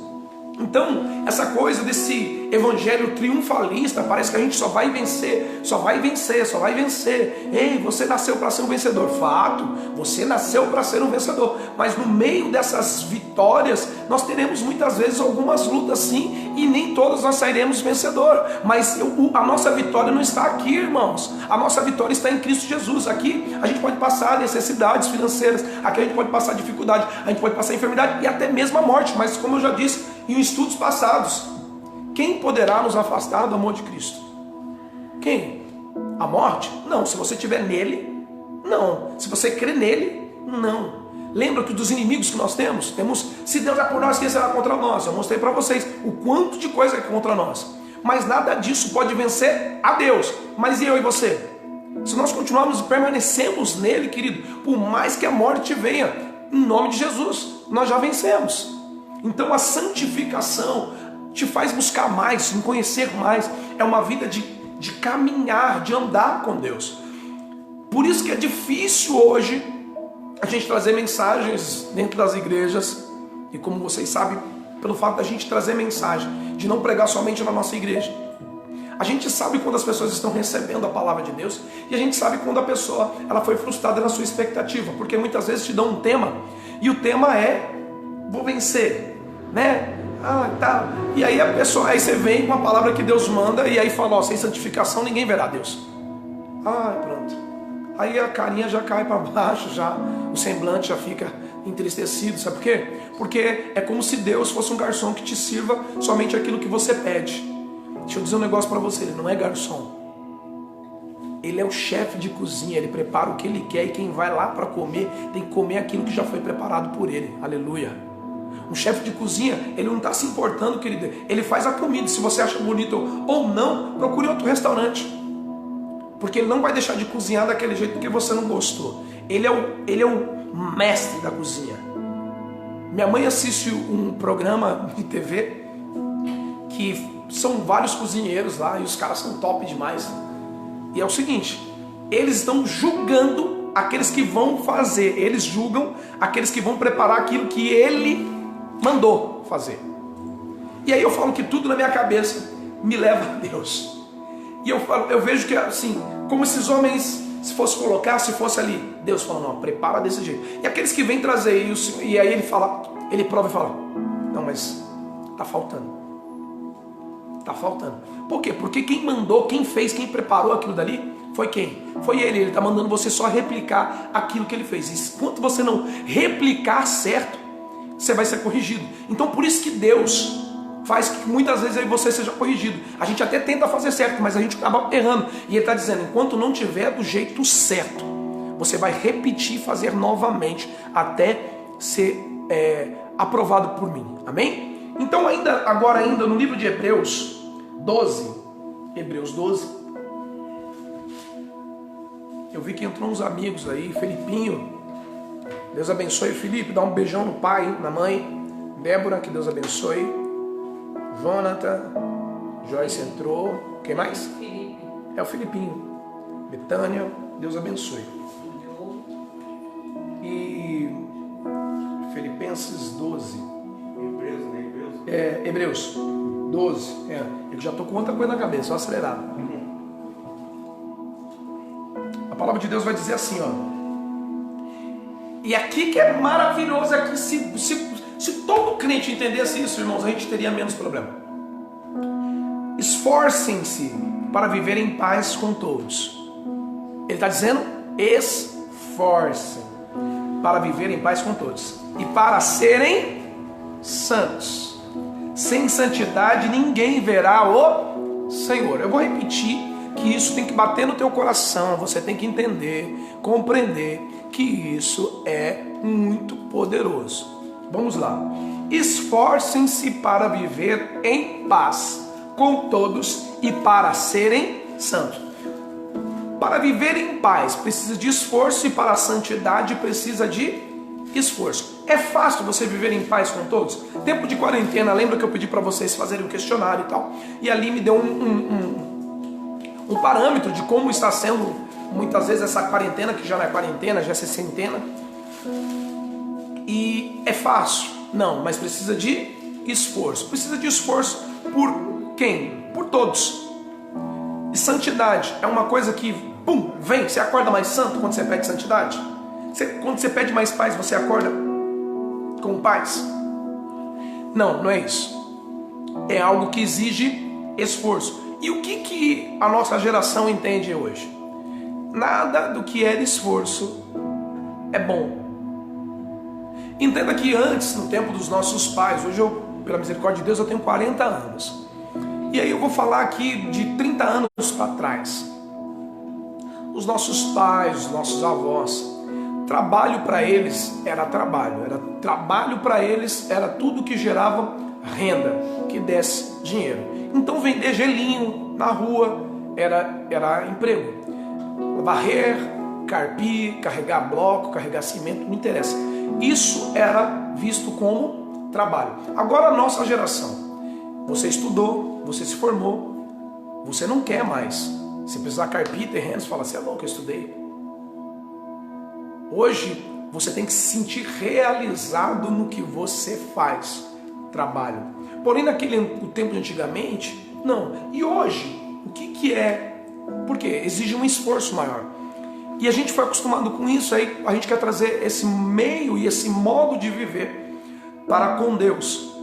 [SPEAKER 1] Então, essa coisa desse evangelho triunfalista, parece que a gente só vai vencer, só vai vencer, só vai vencer. Ei, você nasceu para ser um vencedor. Fato, você nasceu para ser um vencedor. Mas no meio dessas vitórias, nós teremos muitas vezes algumas lutas sim, e nem todas nós sairemos vencedor. Mas a nossa vitória não está aqui, irmãos. A nossa vitória está em Cristo Jesus. Aqui a gente pode passar necessidades financeiras, aqui a gente pode passar dificuldade, a gente pode passar enfermidade e até mesmo a morte. Mas como eu já disse em estudos passados, quem poderá nos afastar do amor de Cristo? Quem? A morte? Não. Se você estiver nele, não. Se você crê nele, não. Lembra que dos inimigos que nós temos, se Deus é por nós, quem será contra nós? Eu mostrei para vocês o quanto de coisa é contra nós. Mas nada disso pode vencer a Deus. Mas e eu e você? Se nós continuarmos e permanecemos nele, querido, por mais que a morte venha, em nome de Jesus, nós já vencemos. Então a santificação te faz buscar mais, me conhecer mais. É uma vida de caminhar, de andar com Deus. Por isso que é difícil hoje a gente trazer mensagens dentro das igrejas. E como vocês sabem, pelo fato da gente trazer mensagem, de não pregar somente na nossa igreja, a gente sabe quando as pessoas estão recebendo a palavra de Deus, e a gente sabe quando a pessoa ela foi frustrada na sua expectativa, porque muitas vezes te dão um tema, e o tema é: vou vencer, né? Tá. E aí a pessoa, aí você vem com a palavra que Deus manda, e aí fala: ó, sem santificação ninguém verá Deus. Pronto. Aí a carinha já cai para baixo, já o semblante já fica entristecido, sabe por quê? Porque é como se Deus fosse um garçom que te sirva somente aquilo que você pede. Deixa eu dizer um negócio para você, ele não é garçom. Ele é o chefe de cozinha, ele prepara o que ele quer e quem vai lá para comer tem que comer aquilo que já foi preparado por ele. Aleluia. Um chefe de cozinha, ele não está se importando, querido. Ele faz a comida. Se você acha bonito ou não, procure outro restaurante. Porque ele não vai deixar de cozinhar daquele jeito porque você não gostou. Ele é o mestre da cozinha. Minha mãe assiste um programa de TV que são vários cozinheiros lá e os caras são top demais. E é o seguinte, eles estão julgando aqueles que vão fazer. Eles julgam aqueles que vão preparar aquilo que ele mandou fazer. E aí eu falo que tudo na minha cabeça me leva a Deus. E eu vejo que assim, como esses homens, se fosse colocar, se fosse ali, Deus fala, não, prepara desse jeito. E aqueles que vêm trazer isso, e aí ele fala, ele prova e fala, não, mas tá faltando. Tá faltando. Por quê? Porque quem mandou, quem fez, quem preparou aquilo dali, foi quem? Foi ele. Ele está mandando você só replicar aquilo que ele fez. E enquanto você não replicar certo, você vai ser corrigido. Então por isso que Deus faz que muitas vezes aí você seja corrigido. A gente até tenta fazer certo, mas a gente acaba errando. E ele está dizendo, enquanto não tiver do jeito certo, você vai repetir e fazer novamente até ser aprovado por mim. Amém? Então agora ainda no livro de Hebreus 12, eu vi que entrou uns amigos aí, Felipinho, Deus abençoe, Felipe, dá um beijão no pai, na mãe, Débora, que Deus abençoe, Jonathan, Joyce entrou, quem mais?
[SPEAKER 2] Felipe.
[SPEAKER 1] É o Felipinho, Betânia, Deus abençoe. E Filipenses 12, Hebreus 12, eu já estou com outra coisa na cabeça, só acelerado. A palavra de Deus vai dizer assim, ó. E aqui que é maravilhoso, aqui se todo crente entendesse isso, irmãos, a gente teria menos problema. Esforcem-se para viver em paz com todos. Ele está dizendo, esforcem para viver em paz com todos e para serem santos. Sem santidade ninguém verá o Senhor. Eu vou repetir que isso tem que bater no teu coração. Você tem que entender, compreender que isso é muito poderoso. Vamos lá. Esforcem-se para viver em paz com todos e para serem santos. Para viver em paz precisa de esforço e para a santidade precisa de esforço. É fácil você viver em paz com todos? Tempo de quarentena, lembra que eu pedi para vocês fazerem um questionário e tal? E ali me deu um parâmetro de como está sendo muitas vezes essa quarentena, que já não é quarentena, já é sessentena. E é fácil? Não, mas precisa de esforço. Precisa de esforço por quem? Por todos. E santidade é uma coisa que, vem, você acorda mais santo quando você pede santidade? Quando você pede mais paz, você acorda com paz? Não, não é isso. É algo que exige esforço. E o que a nossa geração entende hoje? Nada do que é esforço é bom. Entenda que antes, no tempo dos nossos pais, hoje eu, pela misericórdia de Deus, eu tenho 40 anos. E aí eu vou falar aqui de 30 anos para trás. Os nossos pais, os nossos avós, trabalho para eles era trabalho para eles era tudo que gerava renda, que desse dinheiro. Então vender gelinho na rua era emprego. Varrer, carpir, carregar bloco, carregar cimento, não interessa. Isso era visto como trabalho. Agora a nossa geração, você estudou, você se formou, você não quer mais. Se precisar carpir terrenos, fala, você é louco, eu estudei. Hoje você tem que se sentir realizado no que você faz, trabalho. Porém o tempo de antigamente, não. E hoje, o que é? Porque exige um esforço maior. E a gente foi acostumado com isso, aí a gente quer trazer esse meio e esse modo de viver para com Deus.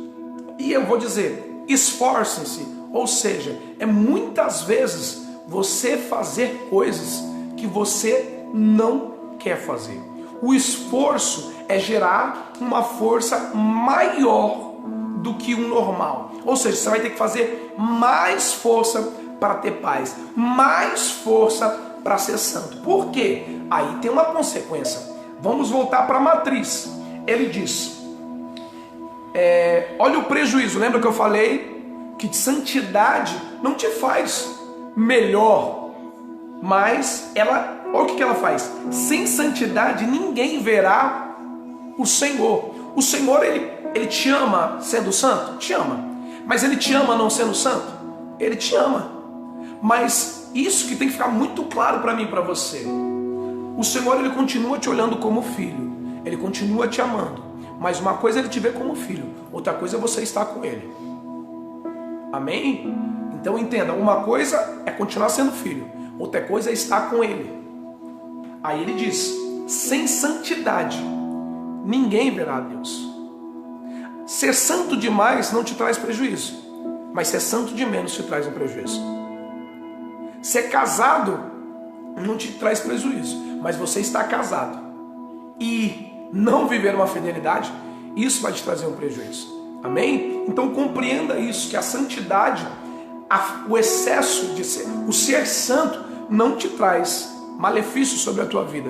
[SPEAKER 1] E eu vou dizer, esforcem-se, ou seja, é muitas vezes você fazer coisas que você não quer fazer. O esforço é gerar uma força maior do que o normal. Ou seja, você vai ter que fazer mais força para ter paz, mais força para ser santo. Por quê? Aí tem uma consequência. Vamos voltar para a matriz. Ele diz, olha o prejuízo. Lembra que eu falei que santidade não te faz melhor, mas olha o que ela faz. Sem santidade ninguém verá o Senhor. O Senhor, ele te ama sendo santo? Te ama. Mas ele te ama não sendo santo? Ele te ama. Mas isso que tem que ficar muito claro para mim e para você. O Senhor, ele continua te olhando como filho. Ele continua te amando. Mas uma coisa é ele te ver como filho, outra coisa é você estar com ele. Amém? Então entenda, uma coisa é continuar sendo filho, outra coisa é estar com ele. Aí ele diz, sem santidade ninguém verá a Deus. Ser santo demais não te traz prejuízo, mas ser santo de menos te traz um prejuízo. Ser casado não te traz prejuízo, mas você está casado e não viver uma fidelidade, isso vai te trazer um prejuízo. Amém? Então compreenda isso, que a santidade, o excesso de ser, o ser santo não te traz malefício sobre a tua vida.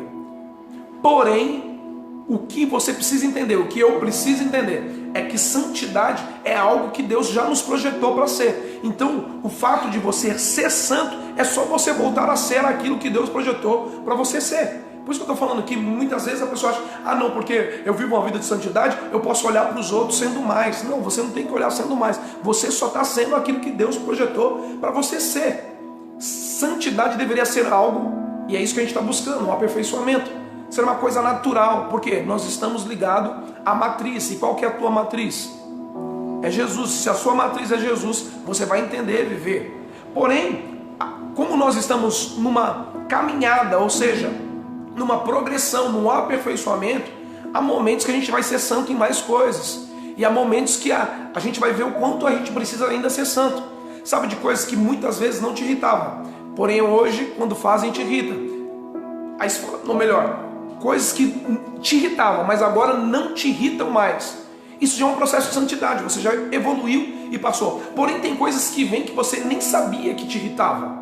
[SPEAKER 1] Porém, o que você precisa entender, o que eu preciso entender, é que santidade é algo que Deus já nos projetou para ser. Então, o fato de você ser santo é só você voltar a ser aquilo que Deus projetou para você ser. Por isso que eu estou falando que muitas vezes a pessoa acha, não, porque eu vivo uma vida de santidade, eu posso olhar para os outros sendo mais. Não, você não tem que olhar sendo mais. Você só está sendo aquilo que Deus projetou para você ser. Santidade deveria ser algo, e é isso que a gente está buscando, um aperfeiçoamento. Ser uma coisa natural, porque nós estamos ligados à matriz. E qual que é a tua matriz? É Jesus. Se a sua matriz é Jesus, você vai entender, viver. Porém, como nós estamos numa caminhada, ou seja, numa progressão, num aperfeiçoamento, há momentos que a gente vai ser santo em mais coisas. E há momentos que a gente vai ver o quanto a gente precisa ainda ser santo. Sabe, de coisas que muitas vezes não te irritavam, porém hoje, quando fazem, te irrita. Aí, ou melhor, coisas que te irritavam, mas agora não te irritam mais. Isso já é um processo de santidade, você já evoluiu e passou. Porém, tem coisas que vêm que você nem sabia que te irritavam,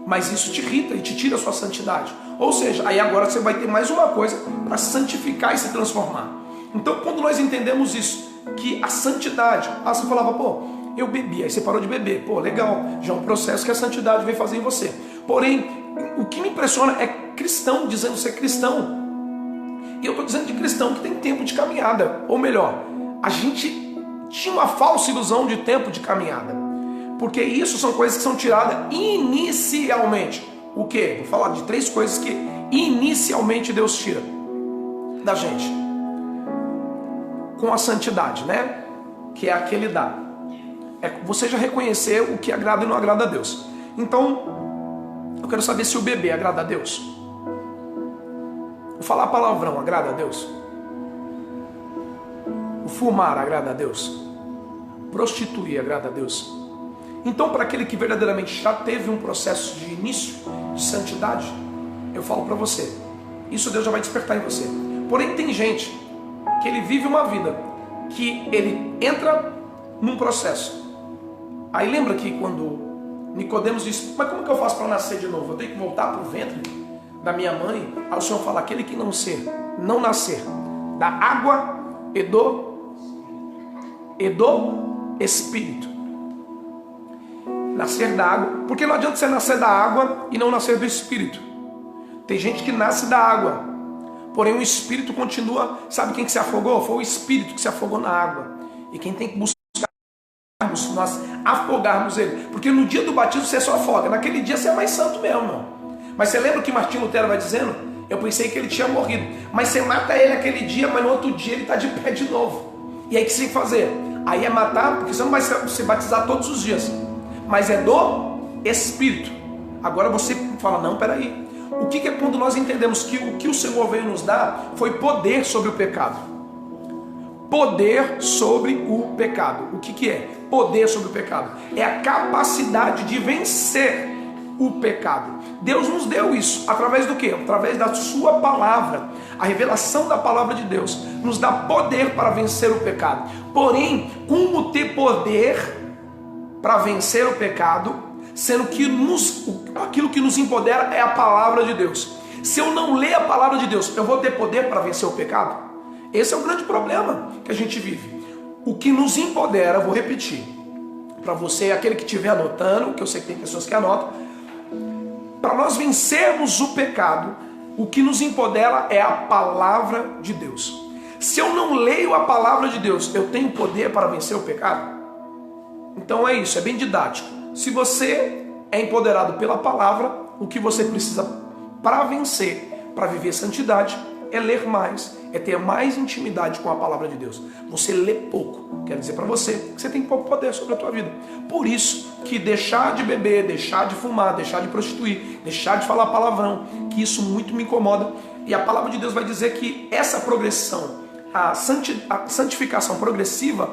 [SPEAKER 1] mas isso te irrita e te tira a sua santidade. Ou seja, aí agora você vai ter mais uma coisa para santificar e se transformar. Então, quando nós entendemos isso, que a santidade, você falava, eu bebi, aí você parou de beber, legal, já é um processo que a santidade veio fazer em você. Porém, o que me impressiona é cristão dizendo ser cristão. E eu estou dizendo de cristão que tem tempo de caminhada. Ou melhor, a gente tinha uma falsa ilusão de tempo de caminhada. Porque isso são coisas que são tiradas inicialmente. O quê? Vou falar de 3 coisas que inicialmente Deus tira da gente. Com a santidade, né? Que é a que Ele dá. É você já reconhecer o que agrada e não agrada a Deus. Então, eu quero saber se o beber agrada a Deus. O falar palavrão agrada a Deus? O fumar agrada a Deus? Prostituir agrada a Deus? Então, para aquele que verdadeiramente já teve um processo de início de santidade, eu falo para você, isso Deus já vai despertar em você. Porém, tem gente que ele vive uma vida que ele entra num processo. Aí lembra que quando Nicodemos disse, mas como que eu faço para nascer de novo? Eu tenho que voltar para o ventre da minha mãe? Aí o Senhor fala, aquele que não nascer da água e do Espírito. Nascer da água, porque não adianta você nascer da água e não nascer do Espírito. Tem gente que nasce da água, porém o Espírito continua. Sabe quem que se afogou? Foi o Espírito que se afogou na água. E quem tem que buscar nós afogarmos ele, porque no dia do batismo você só afoga, naquele dia você é mais santo mesmo, irmão. Mas você lembra o que Martinho Lutero vai dizendo? Eu pensei que ele tinha morrido, mas você mata ele aquele dia, mas no outro dia ele está de pé de novo. E aí o que você tem que fazer? Aí é matar, porque você não vai se batizar todos os dias, mas é do Espírito. Agora você fala, não, peraí, o que é quando nós entendemos que o que o Senhor veio nos dar foi poder sobre o pecado? Poder sobre o pecado. O que é poder sobre o pecado? É a capacidade de vencer o pecado. Deus nos deu isso, através do quê? Através da sua palavra. A revelação da palavra de Deus nos dá poder para vencer o pecado. Porém, como ter poder para vencer o pecado, sendo que aquilo que nos empodera é a palavra de Deus? Se eu não ler a palavra de Deus, eu vou ter poder para vencer o pecado? Esse é o grande problema que a gente vive. O que nos empodera, vou repetir, para você, aquele que estiver anotando, que eu sei que tem pessoas que anotam, para nós vencermos o pecado, o que nos empodera é a palavra de Deus. Se eu não leio a palavra de Deus, eu tenho poder para vencer o pecado? Então é isso, é bem didático. Se você é empoderado pela palavra, o que você precisa para vencer, para viver santidade, é ler mais, é ter mais intimidade com a palavra de Deus. Você lê pouco, quer dizer para você que você tem pouco poder sobre a tua vida. Por isso que deixar de beber, deixar de fumar, deixar de prostituir, deixar de falar palavrão, que isso muito me incomoda. E a palavra de Deus vai dizer que essa progressão, a santificação progressiva,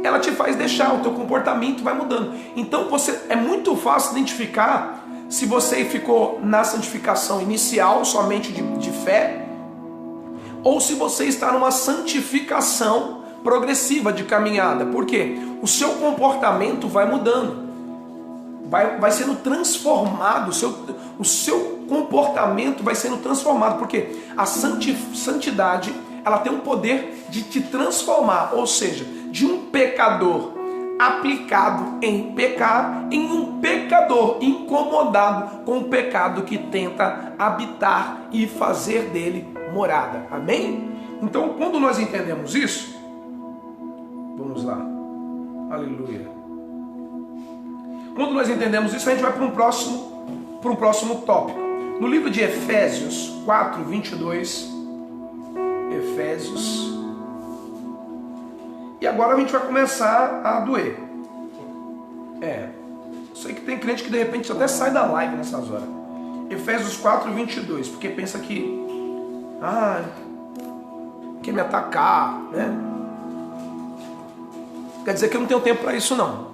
[SPEAKER 1] ela te faz deixar, o teu comportamento vai mudando. Então é muito fácil identificar se você ficou na santificação inicial, somente de fé, ou se você está numa santificação progressiva de caminhada. Por quê? O seu comportamento vai mudando, vai sendo transformado, o seu comportamento vai sendo transformado, porque a santidade, ela tem o poder de te transformar, ou seja, de um pecador aplicado em pecar, em um pecador incomodado com o pecado que tenta habitar e fazer dele morada. Amém? Então, quando nós entendemos isso, vamos lá, aleluia. Quando nós entendemos isso, a gente vai para um próximo tópico. No livro de Efésios 4, 22, Efésios. E agora a gente vai começar a doer. Sei que tem crente que de repente até sai da live nessas horas. Efésios 4, 22, porque pensa que quer me atacar, né? Quer dizer que eu não tenho tempo para isso não.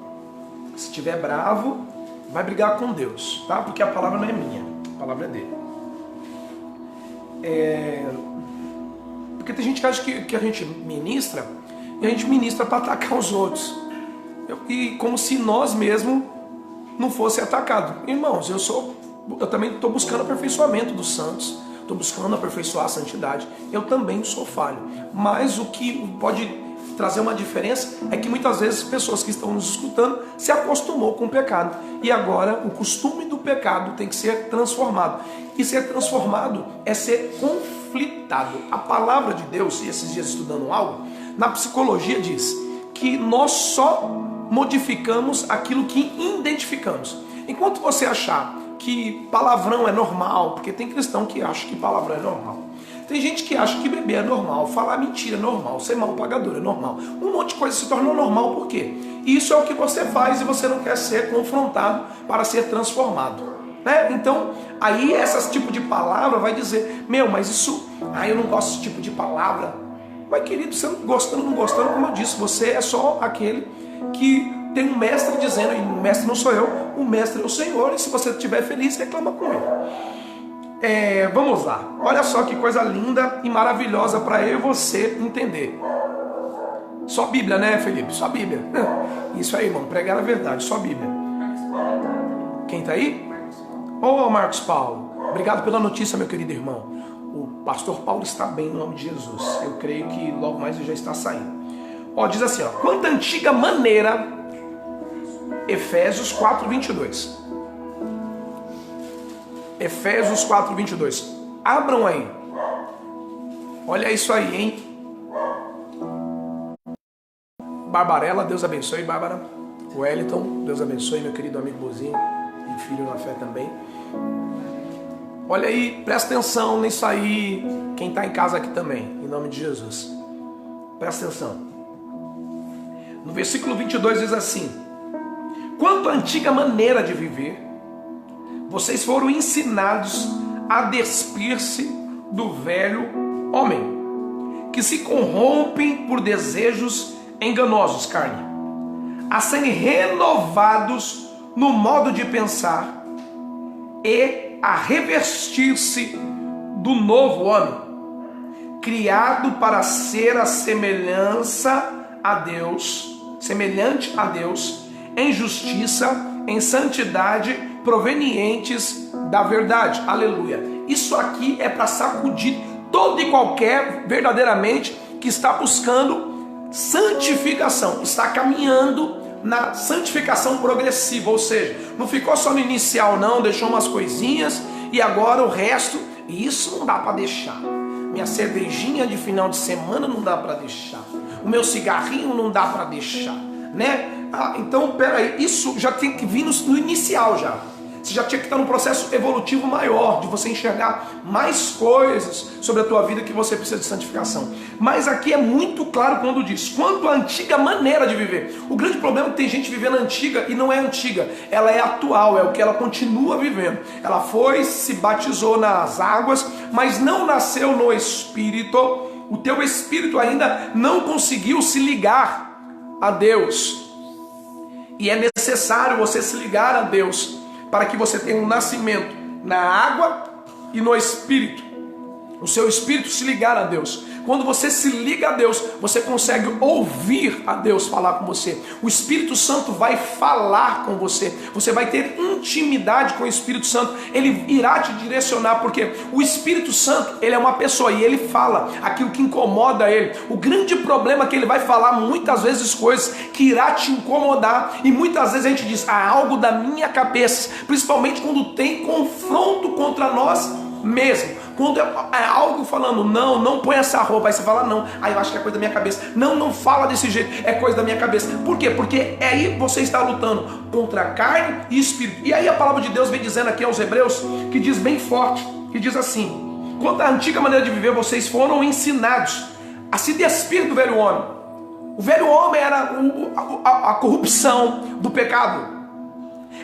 [SPEAKER 1] Se estiver bravo, vai brigar com Deus, tá? Porque a palavra não é minha, a palavra é dele. Porque tem gente que acha que a gente ministra, e a gente ministra para atacar os outros. E como se nós mesmos não fosse atacado. Irmãos, eu também estou buscando aperfeiçoamento dos santos. Estou buscando aperfeiçoar a santidade. Eu também sou falho. Mas o que pode trazer uma diferença é que muitas vezes pessoas que estão nos escutando se acostumou com o pecado. E agora o costume do pecado tem que ser transformado. E ser transformado é ser conflitado. A palavra de Deus, e esses dias estudando algo, na psicologia diz que nós só modificamos aquilo que identificamos. Enquanto você achar que palavrão é normal, porque tem cristão que acha que palavrão é normal, tem gente que acha que beber é normal, falar mentira é normal, ser mal pagador é normal, um monte de coisa se tornou normal. Por quê? Isso é o que você faz e você não quer ser confrontado para ser transformado, né? Então aí esse tipo de palavra vai dizer, mas isso, eu não gosto desse tipo de palavra. Mas querido, você gostando ou não gostando, como eu disse, você é só aquele que tem um mestre dizendo, e o mestre não sou eu, o mestre é o Senhor, e se você estiver feliz, reclama com ele. Vamos lá, olha só que coisa linda e maravilhosa para eu e você entender. Só Bíblia, né, Felipe? Só Bíblia. Isso aí, irmão, pregar a verdade, só Bíblia. Quem tá aí? Marcos Paulo, obrigado pela notícia, meu querido irmão. O pastor Paulo está bem no nome de Jesus. Eu creio que logo mais ele já está saindo. Diz assim, quanta antiga maneira, Efésios 4, 22. Efésios 4, 22. Abram aí. Olha isso aí, hein? Barbarella, Deus abençoe, Bárbara. Wellington, Deus abençoe, meu querido amigo Bozinho e filho na fé também. Olha aí, presta atenção nisso aí. Quem está em casa aqui também, em nome de Jesus. Presta atenção. No versículo 22 diz assim: quanto à antiga maneira de viver, vocês foram ensinados a despir-se do velho homem, que se corrompe por desejos enganosos, carne, a serem renovados no modo de pensar e a revestir-se do novo homem, criado para ser a semelhança a Deus, semelhante a Deus, em justiça, em santidade, provenientes da verdade. Aleluia. Isso aqui é para sacudir todo e qualquer, verdadeiramente, que está buscando santificação, está caminhando na santificação progressiva, ou seja, não ficou só no inicial não, deixou umas coisinhas e agora o resto, e isso não dá para deixar. Minha cervejinha de final de semana não dá para deixar, o meu cigarrinho não dá para deixar, né? Então, peraí, isso já tem que vir no inicial já. Você já tinha que estar num processo evolutivo maior, de você enxergar mais coisas sobre a tua vida que você precisa de santificação. Mas aqui é muito claro quando diz, quanto à antiga maneira de viver. O grande problema é que tem gente vivendo antiga e não é antiga, ela é atual, é o que ela continua vivendo. Ela foi, se batizou nas águas, mas não nasceu no Espírito. O teu espírito ainda não conseguiu se ligar a Deus. E é necessário você se ligar a Deus para que você tenha um nascimento na água e no Espírito. O seu espírito se ligar a Deus. Quando você se liga a Deus, você consegue ouvir a Deus falar com você. O Espírito Santo vai falar com você. Você vai ter intimidade com o Espírito Santo. Ele irá te direcionar, porque o Espírito Santo, ele é uma pessoa e ele fala aquilo que incomoda ele. O grande problema é que ele vai falar muitas vezes coisas que irá te incomodar. E muitas vezes a gente diz, algo da minha cabeça. Principalmente quando tem confronto contra nós mesmo. Quando é algo falando, não põe essa roupa, aí você fala, não, aí eu acho que é coisa da minha cabeça, não fala desse jeito, é coisa da minha cabeça. Por quê? Porque aí você está lutando contra carne e espírito. E aí a palavra de Deus vem dizendo aqui aos Hebreus, que diz bem forte, que diz assim, quanto à antiga maneira de viver, vocês foram ensinados a se despir do velho homem. O velho homem era a corrupção do pecado.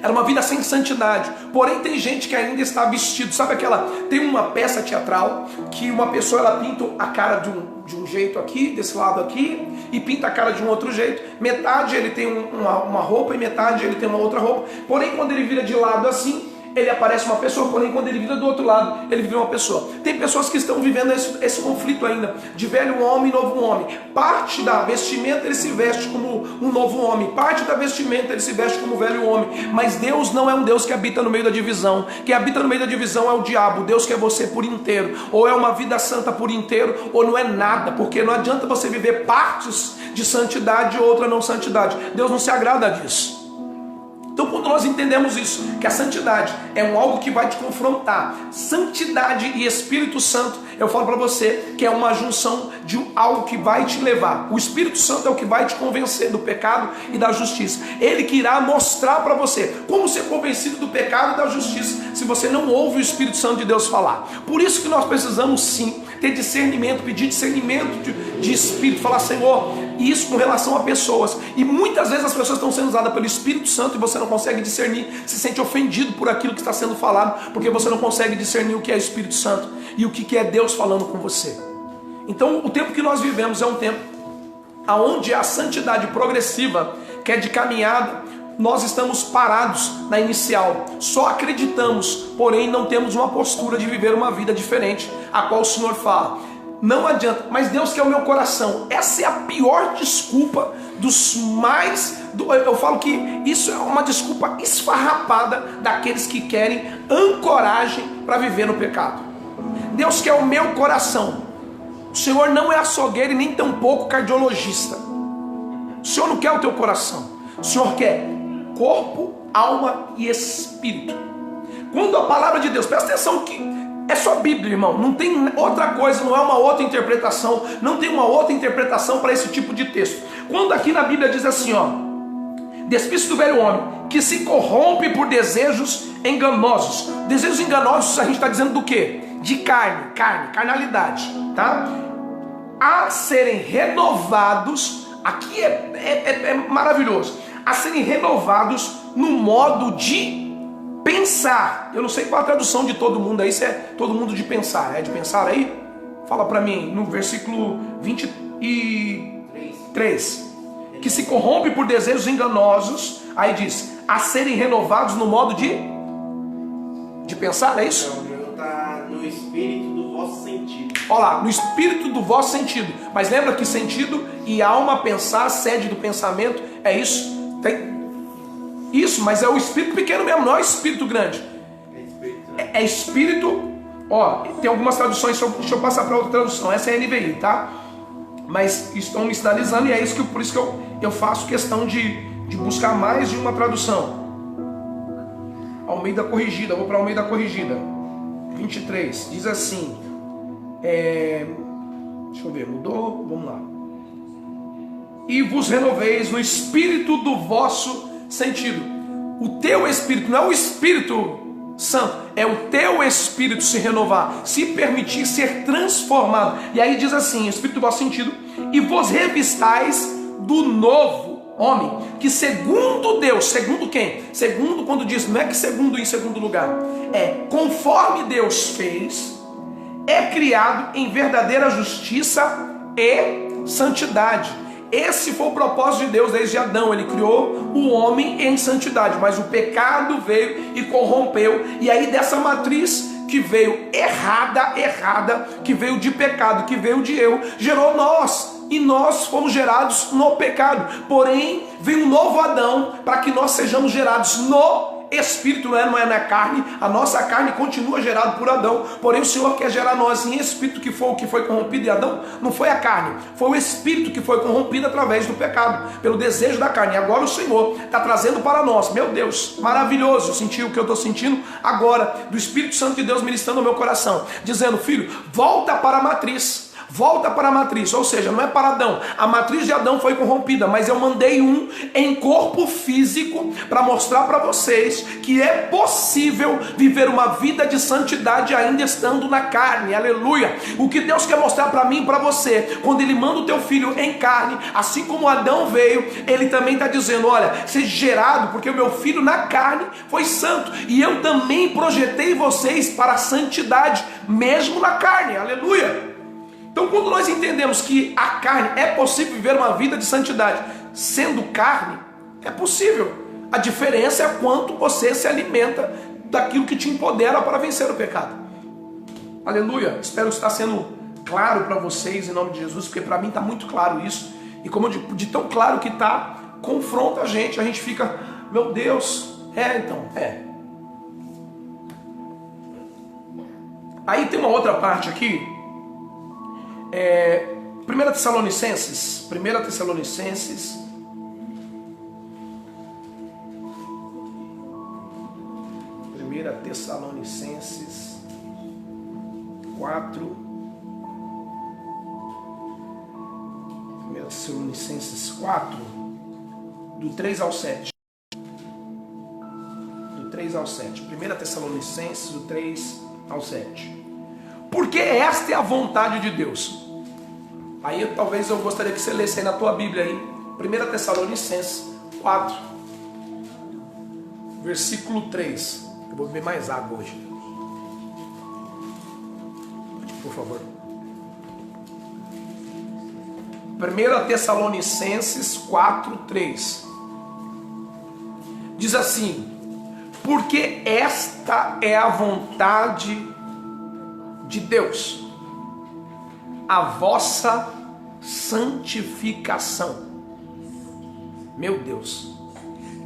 [SPEAKER 1] Era uma vida sem santidade. Porém tem gente que ainda está vestido. Sabe aquela... Tem uma peça teatral que uma pessoa ela pinta a cara de um jeito aqui, desse lado aqui, e pinta a cara de um outro jeito. Metade ele tem uma roupa e metade ele tem uma outra roupa. Porém quando ele vira de lado assim, ele aparece uma pessoa, porém quando ele vira do outro lado, ele vira uma pessoa. Tem pessoas que estão vivendo esse conflito ainda, de velho homem e novo homem. Parte da vestimenta ele se veste como um novo homem, parte da vestimenta ele se veste como um velho homem. Mas Deus não é um Deus que habita no meio da divisão. Quem habita no meio da divisão é o diabo. Deus quer você por inteiro. Ou é uma vida santa por inteiro, ou não é nada. Porque não adianta você viver partes de santidade e outra não santidade. Deus não se agrada disso. Então quando nós entendemos isso, que a santidade é algo que vai te confrontar, santidade e Espírito Santo, eu falo para você que é uma junção de algo que vai te levar. O Espírito Santo é o que vai te convencer do pecado e da justiça. Ele que irá mostrar para você como ser convencido do pecado e da justiça, se você não ouve o Espírito Santo de Deus falar. Por isso que nós precisamos sim ter discernimento, pedir discernimento de Espírito, falar, Senhor, isso com relação a pessoas. E muitas vezes as pessoas estão sendo usadas pelo Espírito Santo e você não consegue discernir, se sente ofendido por aquilo que está sendo falado, porque você não consegue discernir o que é Espírito Santo e o que é Deus falando com você. Então o tempo que nós vivemos é um tempo onde a santidade progressiva, que é de caminhada, nós estamos parados na inicial, só acreditamos, porém não temos uma postura de viver uma vida diferente, a qual o Senhor fala, não adianta, mas Deus quer o meu coração. Essa é a pior desculpa dos mais, eu falo que isso é uma desculpa esfarrapada daqueles que querem ancoragem para viver no pecado. Deus quer o meu coração. O Senhor não é açougueiro e nem tampouco cardiologista. O Senhor não quer o teu coração. O Senhor quer corpo, alma e espírito. Quando a palavra de Deus, presta atenção que é só Bíblia, irmão, não tem outra coisa, não é uma outra interpretação, não tem uma outra interpretação para esse tipo de texto. Quando aqui na Bíblia diz assim, ó, despiste do velho homem, que se corrompe por desejos enganosos. Desejos enganosos a gente está dizendo do quê? De carnalidade, tá? A serem renovados, aqui é maravilhoso, a serem renovados no modo de pensar. Eu não sei qual a tradução de todo mundo aí, se é todo mundo de pensar. É de pensar aí? Fala para mim, no versículo 23. Que se corrompe por desejos enganosos. Aí diz, a serem renovados no modo de de pensar, é isso?
[SPEAKER 2] Não, o meu está no espírito do vosso sentido.
[SPEAKER 1] Olha lá, no espírito do vosso sentido. Mas lembra que sentido e alma, pensar, sede do pensamento, é isso? Tem isso, mas é o espírito pequeno mesmo, não é o espírito grande. É espírito, ó, tem algumas traduções, deixa eu passar para outra tradução, essa é a NVI, tá? Mas estão me sinalizando e é isso por isso que eu faço questão de buscar mais de uma tradução. Almeida Corrigida, vou para Almeida Corrigida, 23, diz assim, deixa eu ver, mudou? Vamos lá. E vos renoveis no espírito do vosso sentido. O teu espírito, não é o Espírito Santo, é o teu espírito se renovar, se permitir ser transformado. E aí diz assim, espírito do vosso sentido, e vos revistais do novo homem, que segundo Deus, segundo quem? Segundo, quando diz, não é que segundo em segundo lugar, é conforme Deus fez, é criado em verdadeira justiça e santidade. Esse foi o propósito de Deus desde Adão. Ele criou o homem em santidade, mas o pecado veio e corrompeu. E aí dessa matriz que veio errada, que veio de pecado, que veio de eu, gerou nós. E nós fomos gerados no pecado. Porém, veio um novo Adão para que nós sejamos gerados no espírito, não é na carne. A nossa carne continua gerada por Adão, porém o Senhor quer gerar nós em espírito, que foi o que foi corrompido em Adão. Não foi a carne, foi o espírito que foi corrompido através do pecado, pelo desejo da carne. E agora o Senhor está trazendo para nós, meu Deus, maravilhoso, sentir o que eu estou sentindo agora, do Espírito Santo de Deus ministrando no meu coração, dizendo, filho, volta para a matriz. Volta para a matriz, ou seja, não é para Adão. A matriz de Adão foi corrompida, mas eu mandei um em corpo físico para mostrar para vocês que é possível viver uma vida de santidade ainda estando na carne. Aleluia! O que Deus quer mostrar para mim e para você, quando Ele manda o teu filho em carne, assim como Adão veio, Ele também está dizendo, olha, seja gerado, porque o meu filho na carne foi santo, e eu também projetei vocês para a santidade, mesmo na carne. Aleluia! Então, quando nós entendemos que a carne é possível viver uma vida de santidade sendo carne, é possível. A diferença é quanto você se alimenta daquilo que te empodera para vencer o pecado. Aleluia! Espero que está sendo claro para vocês em nome de Jesus, porque para mim está muito claro isso. E como de tão claro que está, confronta a gente fica, meu Deus, Aí tem uma outra parte aqui. 1 Tessalonicenses 4, 1 Tessalonicenses 4, do 3 ao 7. Do 3 ao 7. 1 Tessalonicenses, do 3 ao 7. Porque esta é a vontade de Deus. Aí talvez eu gostaria que você lesse aí na tua Bíblia aí, 1 Tessalonicenses 4, versículo 3. Eu vou beber mais água hoje. Por favor. 1 Tessalonicenses 4, 3. Diz assim, porque esta é a vontade de Deus, a vossa santificação. Meu Deus,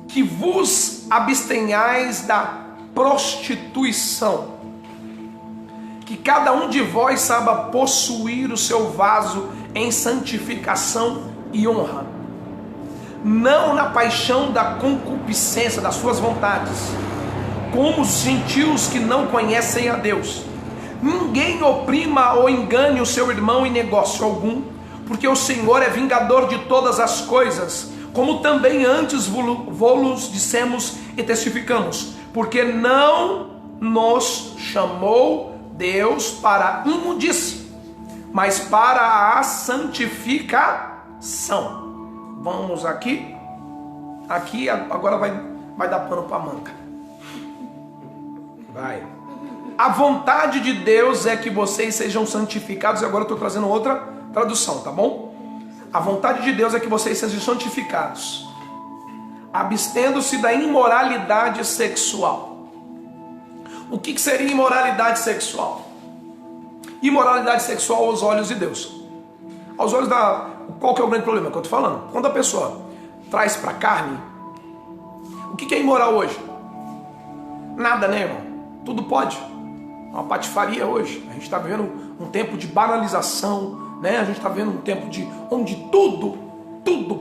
[SPEAKER 1] que vos abstenhais da prostituição, que cada um de vós saiba possuir o seu vaso em santificação e honra, não na paixão da concupiscência das suas vontades, como os gentios que não conhecem a Deus. Ninguém oprima ou engane o seu irmão em negócio algum, porque o Senhor é vingador de todas as coisas, como também antes vos dissemos e testificamos, porque não nos chamou Deus para a imundície, mas para a santificação. Vamos aqui agora vai dar pano para manga. Vai. A vontade de Deus é que vocês sejam santificados. E agora eu estou trazendo outra tradução, tá bom? A vontade de Deus é que vocês sejam santificados, abstendo-se da imoralidade sexual, O que seria imoralidade sexual? Imoralidade sexual aos olhos de Deus. Aos olhos da... Qual que é o grande problema que eu estou falando? Quando a pessoa traz para a carne, o que é imoral hoje? Nada, né, irmão? Tudo pode. Uma patifaria hoje. A gente está vivendo um tempo de banalização, né? A gente está vivendo um tempo onde tudo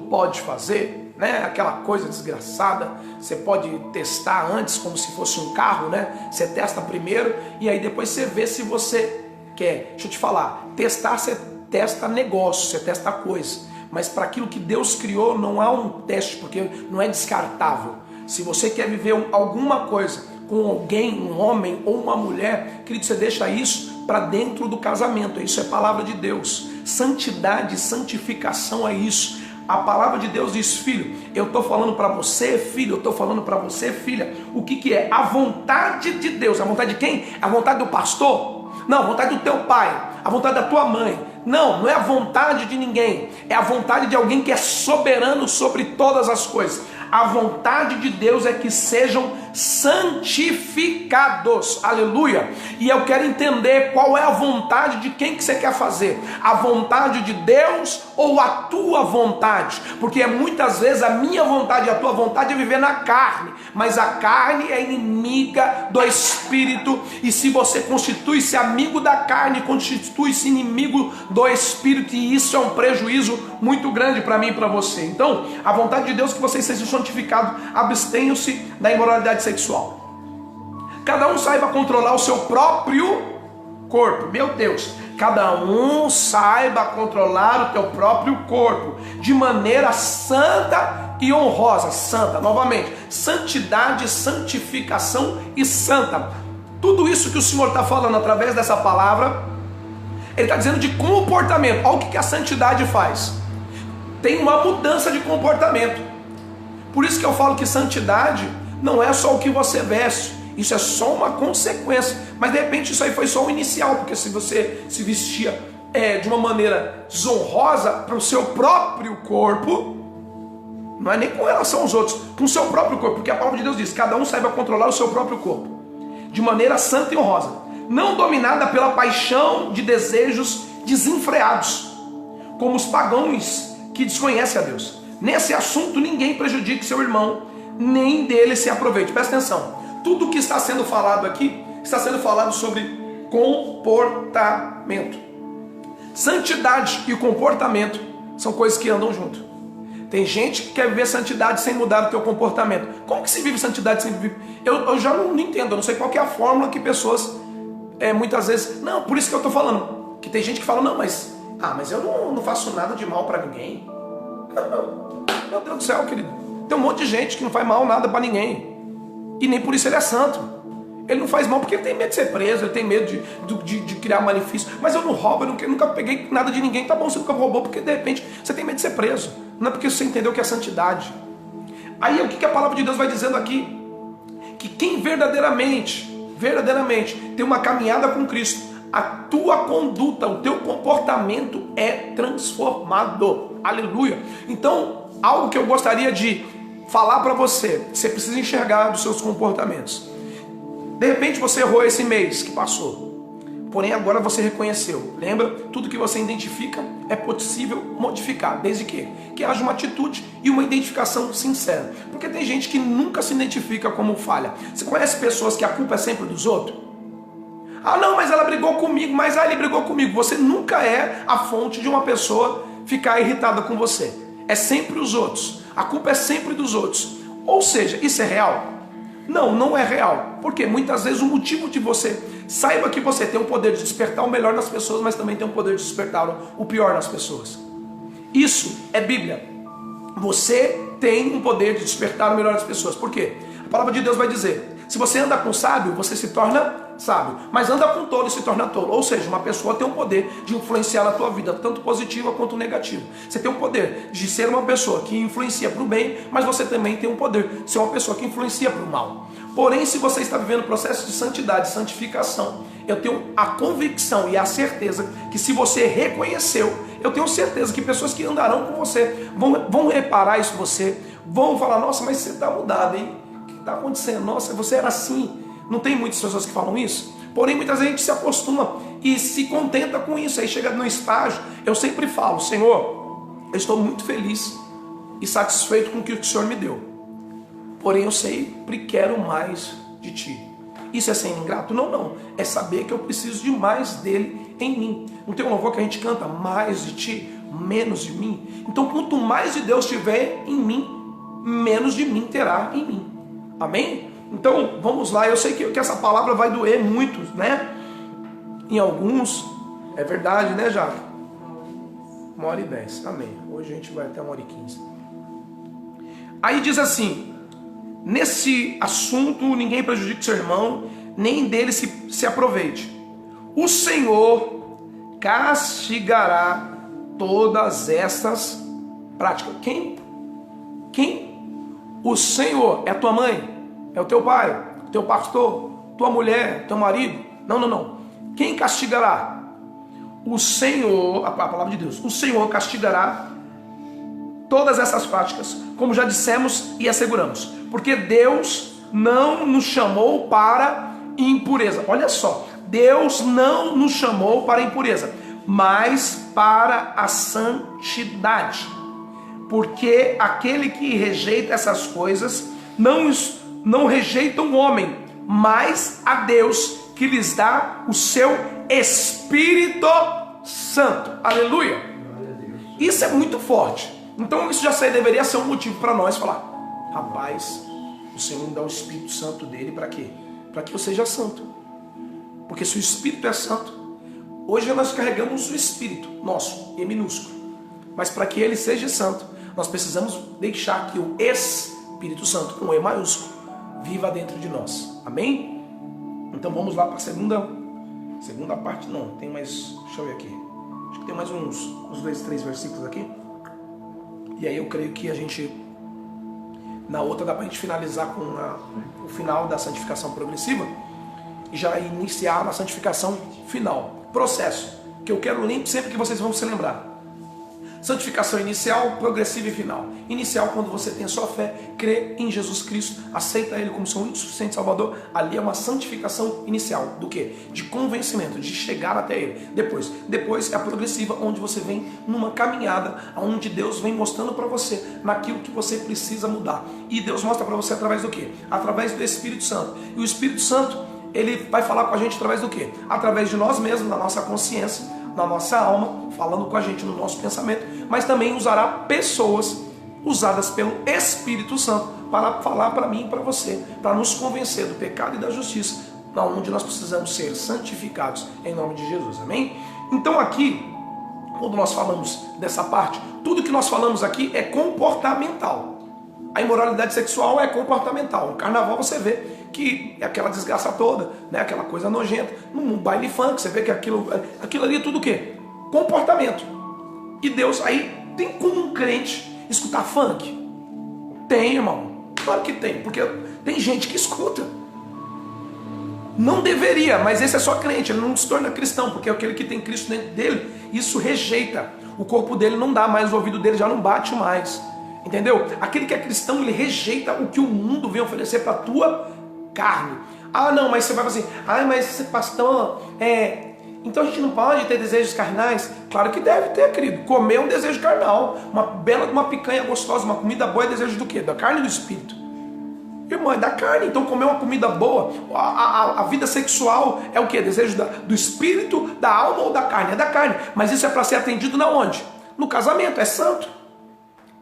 [SPEAKER 1] pode fazer, né? Aquela coisa desgraçada. Você pode testar antes como se fosse um carro, né? Você testa primeiro e aí depois você vê se você quer. Deixa eu te falar, testar, você testa negócio, você testa coisa. Mas para aquilo que Deus criou não há um teste, porque não é descartável. Se você quer viver alguma coisa com alguém, um homem ou uma mulher, querido, você deixa isso para dentro do casamento. Isso é palavra de Deus. Santidade, santificação é isso. A palavra de Deus diz, filho, eu estou falando para você, filho, eu estou falando para você, filha. O que é? A vontade de Deus. A vontade de quem? A vontade do pastor? Não, a vontade do teu pai. A vontade da tua mãe. Não é a vontade de ninguém. É a vontade de alguém que é soberano sobre todas as coisas. A vontade de Deus é que sejam santificados. Aleluia. E eu quero entender qual é a vontade de quem que você quer fazer. A vontade de Deus ou a tua vontade? Porque muitas vezes a minha vontade e a tua vontade é viver na carne. Mas a carne é inimiga do Espírito. E se você constitui-se amigo da carne, constitui-se inimigo do Espírito. E isso é um prejuízo muito grande para mim e para você. Então, a vontade de Deus é que vocês sejam santificados. Abstenham-se da imoralidade sexual. Cada um saiba controlar o seu próprio corpo. Meu Deus, cada um saiba controlar o teu próprio corpo de maneira santa e honrosa. Santa, novamente, santidade, santificação e santa. Tudo isso que o Senhor está falando através dessa palavra, Ele está dizendo de comportamento. Olha o que a santidade faz. Tem uma mudança de comportamento. Por isso que eu falo que santidade não é só o que você veste, isso é só uma consequência. Mas de repente isso aí foi só o inicial, porque se você se vestia de uma maneira desonrosa para o seu próprio corpo, não é nem com relação aos outros, com o seu próprio corpo, porque a palavra de Deus diz, cada um saiba controlar o seu próprio corpo, de maneira santa e honrosa, não dominada pela paixão de desejos desenfreados, como os pagãos que desconhecem a Deus. Nesse assunto ninguém prejudique seu irmão, nem dele se aproveite. Presta atenção, tudo que está sendo falado aqui, está sendo falado sobre comportamento. Santidade e comportamento são coisas que andam junto. Tem gente que quer viver santidade sem mudar o teu comportamento. Como que se vive santidade sem viver? Eu já não entendo, eu não sei qual que é a fórmula que pessoas, muitas vezes, não, por isso que eu estou falando, que tem gente que fala, não, mas eu não faço nada de mal para ninguém. Não, meu Deus do céu, querido. Tem um monte de gente que não faz mal nada para ninguém. E nem por isso ele é santo. Ele não faz mal porque ele tem medo de ser preso, ele tem medo de criar malefício. Mas eu não roubo, eu nunca peguei nada de ninguém. Tá bom, você nunca roubou porque de repente você tem medo de ser preso. Não é porque você entendeu que é santidade. Aí o que a palavra de Deus vai dizendo aqui? Que quem verdadeiramente tem uma caminhada com Cristo, a tua conduta, o teu comportamento é transformado. Aleluia. Então, algo que eu gostaria de falar para você, você precisa enxergar dos seus comportamentos. De repente você errou esse mês que passou, porém agora você reconheceu. Lembra? Tudo que você identifica é possível modificar, desde que haja uma atitude e uma identificação sincera. Porque tem gente que nunca se identifica como falha. Você conhece pessoas que a culpa é sempre dos outros? Ah não, mas ela brigou comigo, mas ele brigou comigo. Você nunca é a fonte de uma pessoa ficar irritada com você. É sempre os outros. A culpa é sempre dos outros. Ou seja, isso é real? Não é real. Porque muitas vezes o motivo de você... Saiba que você tem o poder de despertar o melhor nas pessoas, mas também tem o poder de despertar o pior nas pessoas. Isso é Bíblia. Você tem um poder de despertar o melhor nas pessoas. Por quê? A palavra de Deus vai dizer, se você anda com sábio, você se torna sábio, mas anda com tolo e se torna tolo. Ou seja, uma pessoa tem um poder de influenciar na tua vida, tanto positiva quanto negativa. Você tem um poder de ser uma pessoa que influencia para o bem, mas você também tem um poder de ser uma pessoa que influencia para o mal. Porém, se você está vivendo o processo de santidade, santificação, eu tenho a convicção e a certeza que se você reconheceu, eu tenho certeza que pessoas que andarão com você vão reparar isso em você, vão falar, nossa, mas você está mudado, hein? O que está acontecendo? Nossa, você era assim. Não tem muitas pessoas que falam isso? Porém, muitas vezes a gente se acostuma e se contenta com isso. Aí chega no estágio, eu sempre falo, Senhor, eu estou muito feliz e satisfeito com o que o Senhor me deu. Porém, eu sempre quero mais de Ti. Isso é ser ingrato? Não, não. É saber que eu preciso de mais dele em mim. Não tem um louvor que a gente canta, mais de Ti, menos de mim? Então, quanto mais de Deus tiver em mim, menos de mim terá em mim. Amém? Então, vamos lá. Eu sei que essa palavra vai doer muito, né? Em alguns. É verdade, né, Jaque? 1h10. Amém. Hoje a gente vai até 1h15. Aí diz assim: nesse assunto, ninguém prejudique seu irmão, nem dele se aproveite. O Senhor castigará todas essas práticas. Quem? O Senhor. É a tua mãe? É o teu pai? Teu pastor? Tua mulher? Teu marido? Não. Quem castigará? O Senhor, a palavra de Deus. O Senhor castigará todas essas práticas, como já dissemos e asseguramos. Porque Deus não nos chamou para impureza. Olha só. Deus não nos chamou para impureza, mas para a santidade. Porque aquele que rejeita essas coisas não rejeita o homem, mas a Deus, que lhes dá o seu Espírito Santo. Aleluia! Isso é muito forte. Então isso já deveria ser um motivo para nós falar: rapaz, o Senhor me dá o Espírito Santo dele para quê? Para que eu seja santo. Porque se o Espírito é santo, hoje nós carregamos o Espírito nosso, E minúsculo. Mas para que ele seja santo, nós precisamos deixar que o Espírito Santo, com E maiúsculo, viva dentro de nós. Amém? Então vamos lá para a segunda parte. Não, tem mais, deixa eu ver aqui. Acho que tem mais uns 2, 3 versículos aqui. E aí eu creio que a gente, na outra, dá para a gente finalizar com o final da santificação progressiva e já iniciar na santificação final. Processo que eu quero sempre que vocês vão se lembrar. Santificação inicial, progressiva e final. Inicial, quando você tem a sua fé, crê em Jesus Cristo, aceita Ele como seu único suficiente Salvador. Ali é uma santificação inicial. Do quê? De convencimento, de chegar até Ele. Depois é a progressiva, onde você vem numa caminhada, onde Deus vem mostrando para você naquilo que você precisa mudar. E Deus mostra para você através do quê? Através do Espírito Santo. E o Espírito Santo, Ele vai falar com a gente através do quê? Através de nós mesmos, da nossa consciência, na nossa alma, falando com a gente no nosso pensamento, mas também usará pessoas usadas pelo Espírito Santo para falar para mim e para você, para nos convencer do pecado e da justiça, onde nós precisamos ser santificados em nome de Jesus, amém? Então aqui, quando nós falamos dessa parte, tudo que nós falamos aqui é comportamental. A imoralidade sexual é comportamental. No carnaval você vê que é aquela desgraça toda, né? Aquela coisa nojenta. No baile funk você vê que aquilo ali é tudo o quê? Comportamento. E Deus, aí tem como um crente escutar funk? Tem, irmão. Claro que tem, porque tem gente que escuta. Não deveria, mas esse é só crente, ele não se torna cristão, porque aquele que tem Cristo dentro dele, isso rejeita. O corpo dele não dá mais, o ouvido dele já não bate mais. Entendeu? Aquele que é cristão, ele rejeita o que o mundo vem oferecer para a tua carne. Ah, não, mas você vai falar assim, mas pastor, então a gente não pode ter desejos carnais? Claro que deve ter, querido. Comer é um desejo carnal. Uma picanha gostosa, uma comida boa é desejo do quê? Da carne e do espírito. Irmão, é da carne. Então comer uma comida boa, a vida sexual é o quê? Desejo do espírito, da alma ou da carne? É da carne. Mas isso é para ser atendido na onde? No casamento, é santo.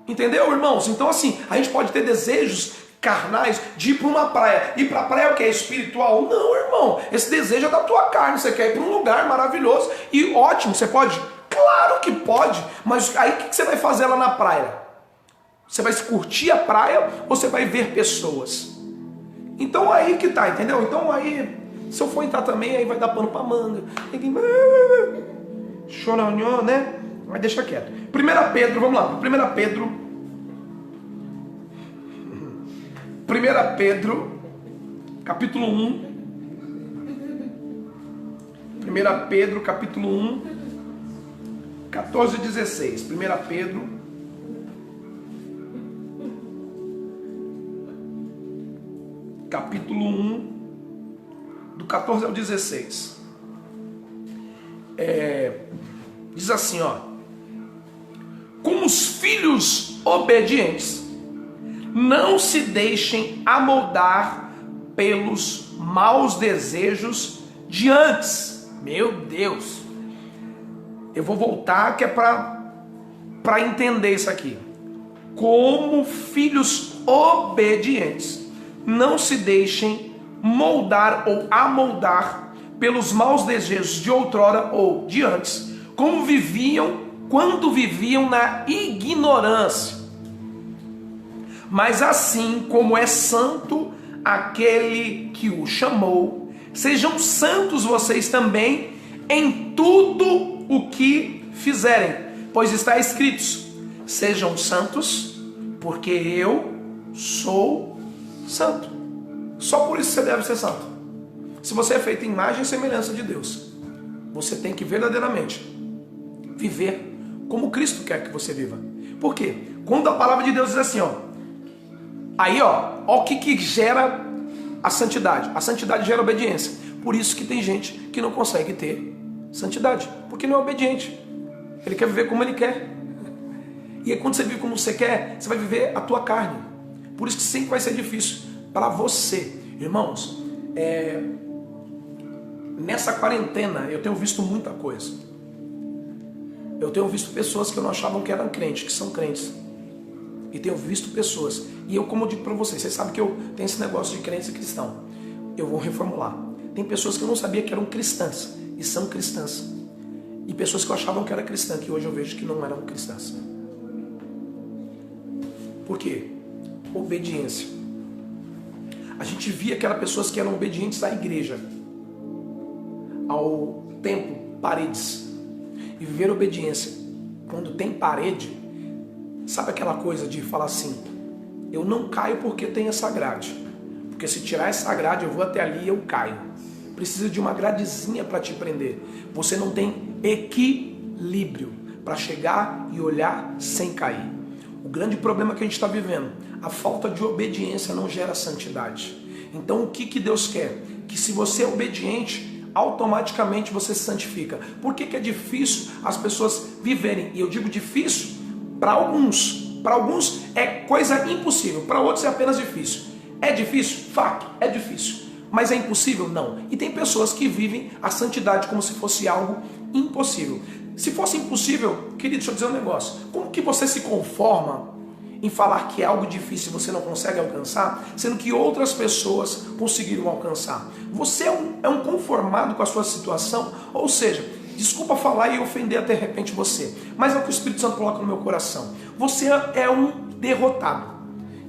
[SPEAKER 1] Entendeu, irmãos? Então assim, a gente pode ter desejos carnais de ir para uma praia. Ir para a praia é o que? É espiritual? Não, irmão. Esse desejo é da tua carne. Você quer ir para um lugar maravilhoso e ótimo. Você pode? Claro que pode. Mas aí o que você vai fazer lá na praia? Você vai curtir a praia ou você vai ver pessoas? Então aí que tá, entendeu? Então aí, se eu for entrar também, aí vai dar pano pra manga. Choronhô, né? Mas deixa quieto. 1 Pedro, vamos lá. 1 Pedro, capítulo 1. 1 Pedro, capítulo 1, 14 e 16. 1 Pedro, capítulo 1, 14 ao 16. Diz assim, ó: como os filhos obedientes, não se deixem amoldar pelos maus desejos de antes. Meu Deus, eu vou voltar que é para entender isso aqui. Como filhos obedientes, não se deixem moldar ou amoldar pelos maus desejos de outrora ou de antes, como viviam quando viviam na ignorância. Mas assim como é santo aquele que o chamou, sejam santos vocês também em tudo o que fizerem, pois está escrito: sejam santos, porque eu sou santo. Só por isso você deve ser santo. Se você é feito em imagem e semelhança de Deus, você tem que verdadeiramente viver como Cristo quer que você viva. Por quê? Quando a palavra de Deus diz assim, ó o que gera a santidade. A santidade gera obediência. Por isso que tem gente que não consegue ter santidade, porque não é obediente. Ele quer viver como ele quer. E aí quando você vive como você quer, você vai viver a tua carne. Por isso que sempre vai ser difícil para você. Irmãos, nessa quarentena eu tenho visto muita coisa. Eu tenho visto pessoas que eu não achava que eram crentes, que são crentes. E tenho visto pessoas, e eu, como eu digo para vocês sabem que eu tenho esse negócio de crentes e cristão. Eu vou reformular. Tem pessoas que eu não sabia que eram cristãs, e são cristãs. E pessoas que eu achava que eram cristãs, que hoje eu vejo que não eram cristãs. Por quê? Obediência. A gente via aquelas pessoas que eram obedientes à igreja, ao templo, paredes. E viver obediência quando tem parede, sabe aquela coisa de falar assim: eu não caio porque tem essa grade, porque se tirar essa grade eu vou até ali e eu caio. Precisa de uma gradezinha para te prender. Você não tem equilíbrio para chegar e olhar sem cair. O grande problema que a gente está vivendo, a falta de obediência não gera santidade. Então o que Deus quer? Que se você é obediente, automaticamente você se santifica. Por que é difícil as pessoas viverem? E eu digo difícil para alguns. Para alguns é coisa impossível, para outros é apenas difícil. É difícil? Fato, é difícil. Mas é impossível? Não. E tem pessoas que vivem a santidade como se fosse algo impossível. Se fosse impossível, querido, deixa eu dizer um negócio. Como que você se conforma em falar que é algo difícil e você não consegue alcançar, sendo que outras pessoas conseguiram alcançar? Você é um conformado com a sua situação? Ou seja, desculpa falar e ofender até de repente você, mas é o que o Espírito Santo coloca no meu coração. Você é um derrotado.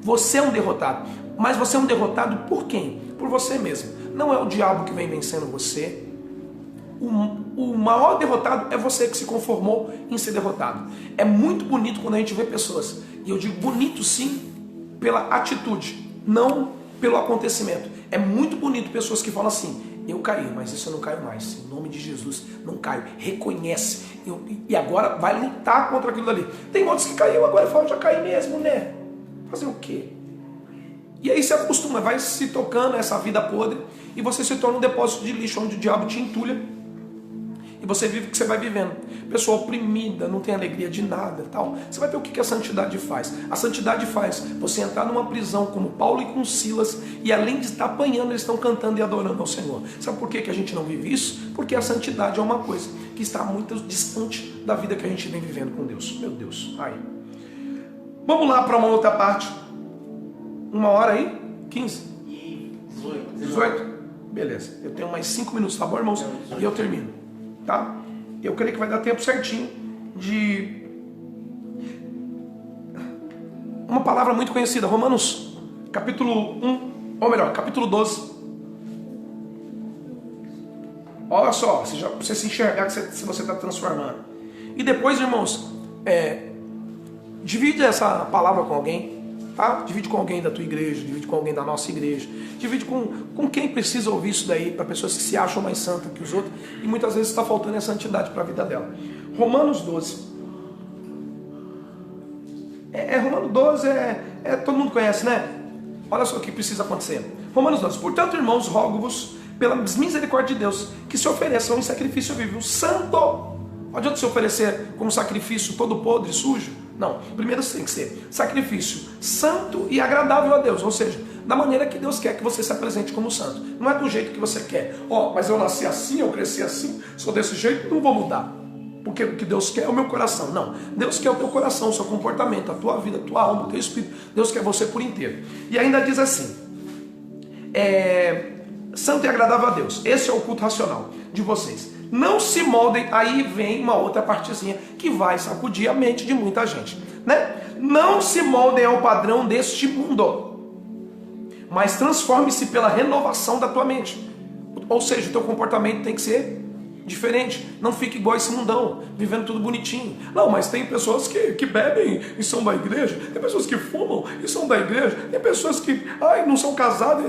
[SPEAKER 1] Você é um derrotado. Mas você é um derrotado por quem? Por você mesmo. Não é o diabo que vem vencendo você. O maior derrotado é você que se conformou em ser derrotado. É muito bonito quando a gente vê pessoas, e eu digo bonito sim pela atitude, não pelo acontecimento. É muito bonito pessoas que falam assim: eu caí, mas isso eu não caio mais, em nome de Jesus, não caio. Reconhece, e agora vai lutar contra aquilo ali. Tem outros que caiu, agora falam: já caí mesmo, né? Fazer o quê? E aí se acostuma, vai se tocando essa vida podre, e você se torna um depósito de lixo, onde o diabo te entulha, e você vive o que você vai vivendo. Pessoa oprimida, não tem alegria de nada, tal. Você vai ver o que a santidade faz. A santidade faz você entrar numa prisão como Paulo e com Silas, e além de estar apanhando, eles estão cantando e adorando ao Senhor. Sabe por que a gente não vive isso? Porque a santidade é uma coisa que está muito distante da vida que a gente vem vivendo com Deus. Meu Deus, ai. Vamos lá para uma outra parte. 1 hora aí? 15? 18? Beleza. Eu tenho mais 5 minutos, tá bom, irmãos? E eu termino. Tá? Eu creio que vai dar tempo certinho de uma palavra muito conhecida, Romanos capítulo 1, ou melhor, capítulo 12. Olha só, você se enxergar que você está transformando. E depois, irmãos, divide essa palavra com alguém, tá? Divide com alguém da tua igreja, divide com alguém da nossa igreja, divide com quem precisa ouvir isso daí, para pessoas que se acham mais santas que os outros, e muitas vezes está faltando essa santidade para a vida dela. Romanos 12. Romanos 12 todo mundo conhece, né? Olha só o que precisa acontecer. Romanos 12. Portanto, irmãos, rogo-vos pelas misericórdias de Deus, que se ofereçam em sacrifício vivo, santo. Não adianta se oferecer como sacrifício todo podre, sujo. Não, primeiro tem que ser sacrifício santo e agradável a Deus, ou seja, da maneira que Deus quer que você se apresente como santo. Não é do jeito que você quer. Mas eu nasci assim, eu cresci assim, sou desse jeito, não vou mudar. Porque o que Deus quer é o meu coração. Não, Deus quer o teu coração, o seu comportamento, a tua vida, a tua alma, o teu espírito. Deus quer você por inteiro. E ainda diz assim, santo e agradável a Deus. Esse é o culto racional de vocês. Não se moldem, aí vem uma outra partezinha que vai sacudir a mente de muita gente, né? Não se moldem ao padrão deste mundo, mas transforme-se pela renovação da tua mente. Ou seja, o teu comportamento tem que ser diferente. Não fique igual esse mundão, vivendo tudo bonitinho. Não, mas tem pessoas que bebem e são da igreja, tem pessoas que fumam e são da igreja, tem pessoas que não são casadas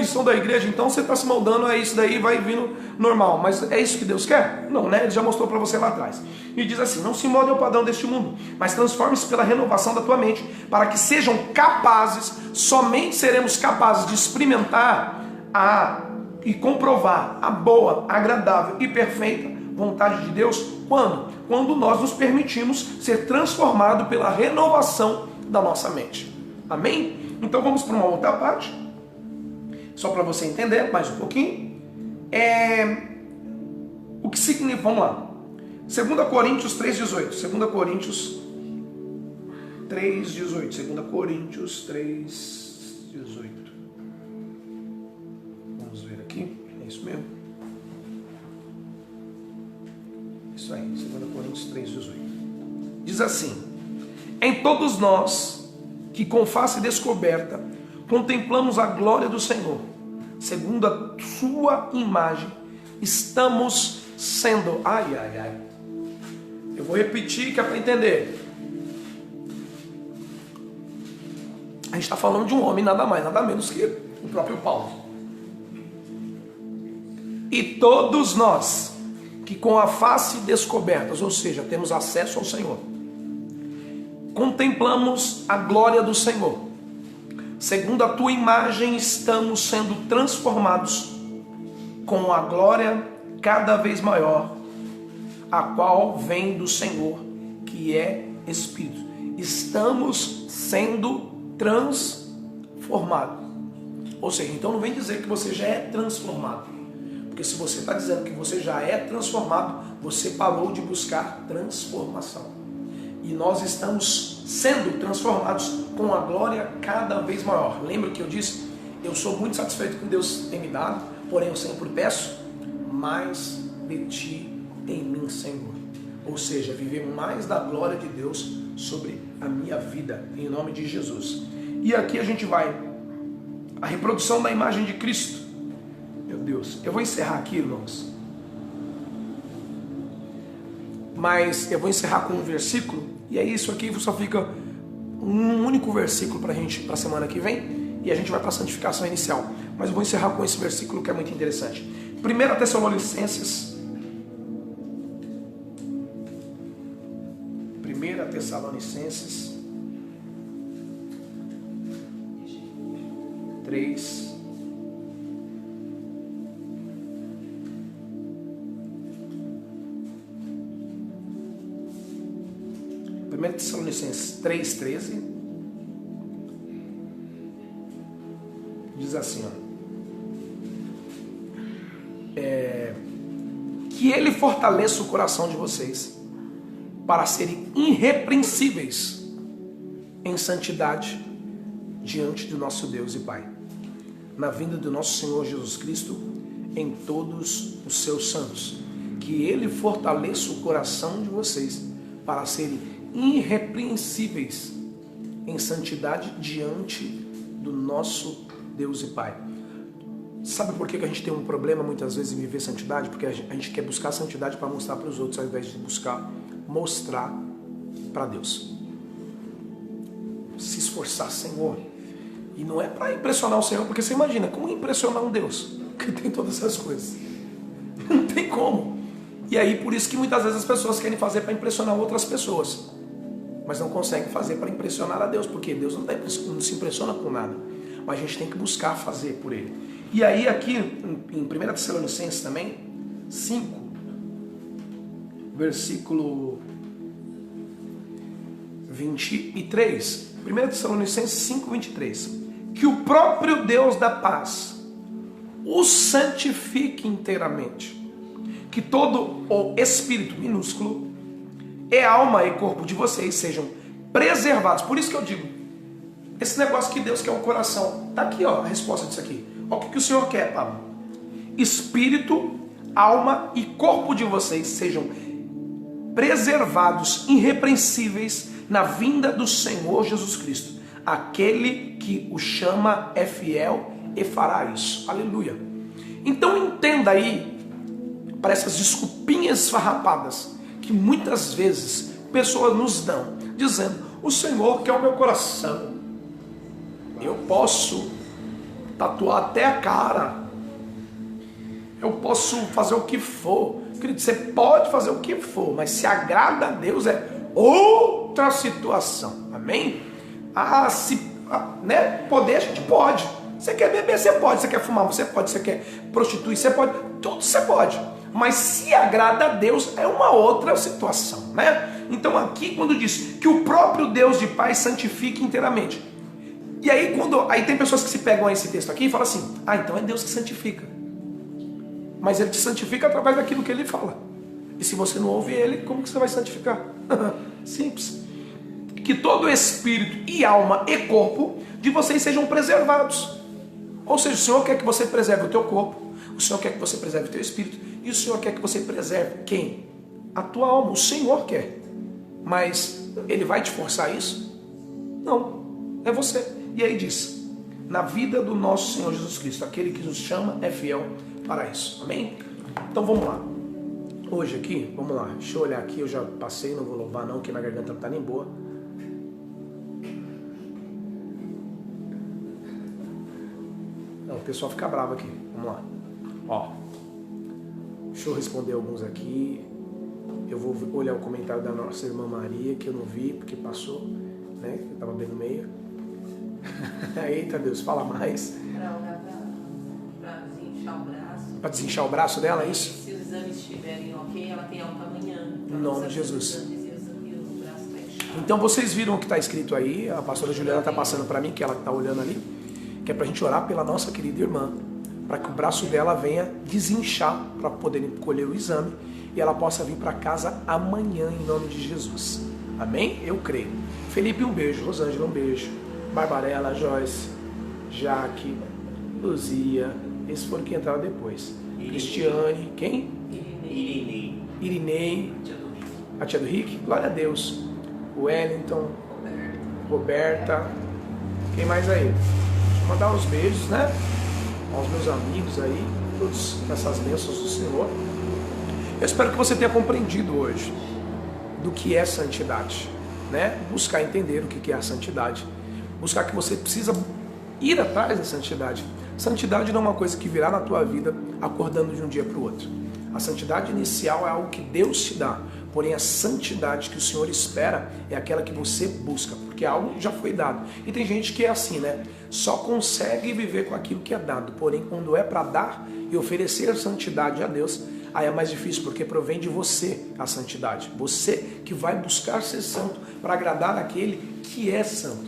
[SPEAKER 1] e são da igreja. Então você está se moldando a isso daí, vai vindo normal. Mas é isso que Deus quer? Não, né? Ele já mostrou para você lá atrás. E diz assim, não se molde ao padrão deste mundo, mas transforme-se pela renovação da tua mente, para que sejam capazes, somente seremos capazes de experimentar e comprovar a boa, agradável e perfeita vontade de Deus. Quando? Quando nós nos permitimos ser transformados pela renovação da nossa mente. Amém? Então vamos para uma outra parte, só para você entender mais um pouquinho. O que significa, vamos lá, 2 Coríntios 3,18, 2 Coríntios 3,18, 2 Coríntios 3,18. Vamos ver aqui, é isso mesmo. Isso aí, 2 Coríntios 3,18. Diz assim, em todos nós, que com face descoberta, contemplamos a glória do Senhor, segundo a sua imagem, estamos sendo... Eu vou repetir que é para entender. A gente está falando de um homem nada mais, nada menos que o próprio Paulo. E todos nós, que com a face descobertas, ou seja, temos acesso ao Senhor, contemplamos a glória do Senhor, segundo a tua imagem estamos sendo transformados com a glória cada vez maior, a qual vem do Senhor, que é Espírito. Estamos sendo transformados. Ou seja, então não vem dizer que você já é transformado, porque se você está dizendo que você já é transformado, você parou de buscar transformação. E nós estamos sendo transformados com a glória cada vez maior. Lembra que eu disse? Eu sou muito satisfeito com Deus tem me dado, porém eu sempre peço mais de ti em mim, Senhor. Ou seja, viver mais da glória de Deus sobre a minha vida, em nome de Jesus. E aqui a gente vai, a reprodução da imagem de Cristo. Meu Deus, eu vou encerrar aqui, irmãos. Mas eu vou encerrar com um versículo, e aí isso aqui só fica um único versículo para a semana que vem, e a gente vai para a santificação inicial. Mas eu vou encerrar com esse versículo que é muito interessante. 1 Tessalonicenses 3. 1 Tessalonicenses 3,13 diz assim, que Ele fortaleça o coração de vocês para serem irrepreensíveis em santidade diante do nosso Deus e Pai, na vinda do nosso Senhor Jesus Cristo em todos os seus santos. Que Ele fortaleça o coração de vocês para serem irrepreensíveis em santidade diante do nosso Deus e Pai. Sabe por que a gente tem um problema muitas vezes em viver santidade? Porque a gente quer buscar santidade para mostrar para os outros, ao invés de buscar mostrar para Deus. Se esforçar, Senhor. E não é para impressionar o Senhor, porque você imagina, como impressionar um Deus que tem todas essas coisas? Não tem como. E aí por isso que muitas vezes as pessoas querem fazer para impressionar outras pessoas, mas não conseguem fazer para impressionar a Deus, porque Deus não se impressiona com nada. mas a gente tem que buscar fazer por ele. E aí aqui em 1 Tessalonicenses também, 5, versículo 23. 1 Tessalonicenses 5, 23. Que o próprio Deus da paz os santifique inteiramente. Que todo o espírito minúsculo e alma e corpo de vocês sejam preservados. Por isso que eu digo, esse negócio que Deus quer o coração. Tá aqui, ó, a resposta disso aqui. Olha o que o Senhor quer, Pablo. Espírito, alma e corpo de vocês sejam preservados, irrepreensíveis na vinda do Senhor Jesus Cristo. Aquele que o chama é fiel e fará isso. Aleluia. Então entenda aí, para essas desculpinhas esfarrapadas que muitas vezes pessoas nos dão, dizendo: o Senhor quer o meu coração. Eu posso tatuar até a cara, eu posso fazer o que for. Querido, você pode fazer o que for, mas se agrada a Deus é outra situação. Amém? Poder a gente pode. Você quer beber, você pode. Você quer fumar, você pode. Você quer prostituir, você pode. Tudo você pode. Mas se agrada a Deus é uma outra situação, né? Então aqui quando diz que o próprio Deus de paz santifique inteiramente. E aí aí tem pessoas que se pegam a esse texto aqui e falam assim: então é Deus que santifica. Mas ele te santifica através daquilo que ele fala. E se você não ouve ele, como que você vai santificar? Simples. Que todo espírito e alma e corpo de vocês sejam preservados. Ou seja, o Senhor quer que você preserve o teu corpo, o Senhor quer que você preserve o teu espírito, e o Senhor quer que você preserve quem? A tua alma. O Senhor quer. Mas ele vai te forçar isso? Não. É você. E aí diz: na vida do nosso Senhor Jesus Cristo, aquele que nos chama é fiel para isso. Amém? Então vamos lá. Hoje aqui, vamos lá. Deixa eu olhar aqui, eu já passei, não vou louvar não, que minha garganta não está nem boa. Não, o pessoal fica bravo aqui. Vamos lá. Ó. Deixa eu responder alguns aqui. Eu vou olhar o comentário da nossa irmã Maria, que eu não vi, porque passou, né? Eu estava bem no meio. Eita Deus, fala mais.
[SPEAKER 3] Para desinchar o braço.
[SPEAKER 1] Para desinchar o braço dela, é isso?
[SPEAKER 3] Se os exames estiverem ok, ela tem alta amanhã.
[SPEAKER 1] Em nome de Jesus.
[SPEAKER 3] O braço está inchado.
[SPEAKER 1] Então vocês viram o que está escrito aí, a pastora Juliana está passando para mim, que ela está olhando ali, que é para a gente orar pela nossa querida irmã, para que o braço dela venha desinchar, para poderem colher o exame, e ela possa vir para casa amanhã, em nome de Jesus. Amém? Eu creio. Felipe, um beijo. Rosângela, um beijo. Barbarella, Joyce, Jaque, Luzia, esses foram que entraram depois. Cristiane, quem? Irinei, a tia do Rick, glória a Deus. Wellington, Roberta, quem mais aí? Deixa eu mandar uns beijos, né? Aos meus amigos aí, todas essas bênçãos do Senhor. Eu espero que você tenha compreendido hoje do que é santidade, né? Buscar entender o que é a santidade. Buscar que você precisa ir atrás da santidade. Santidade não é uma coisa que virá na tua vida acordando de um dia para o outro. A santidade inicial é algo que Deus te dá. Porém, a santidade que o Senhor espera é aquela que você busca, porque algo já foi dado. E tem gente que é assim, né? Só consegue viver com aquilo que é dado. Porém, quando é para dar e oferecer santidade a Deus, aí é mais difícil, porque provém de você a santidade. Você que vai buscar ser santo para agradar aquele que é santo.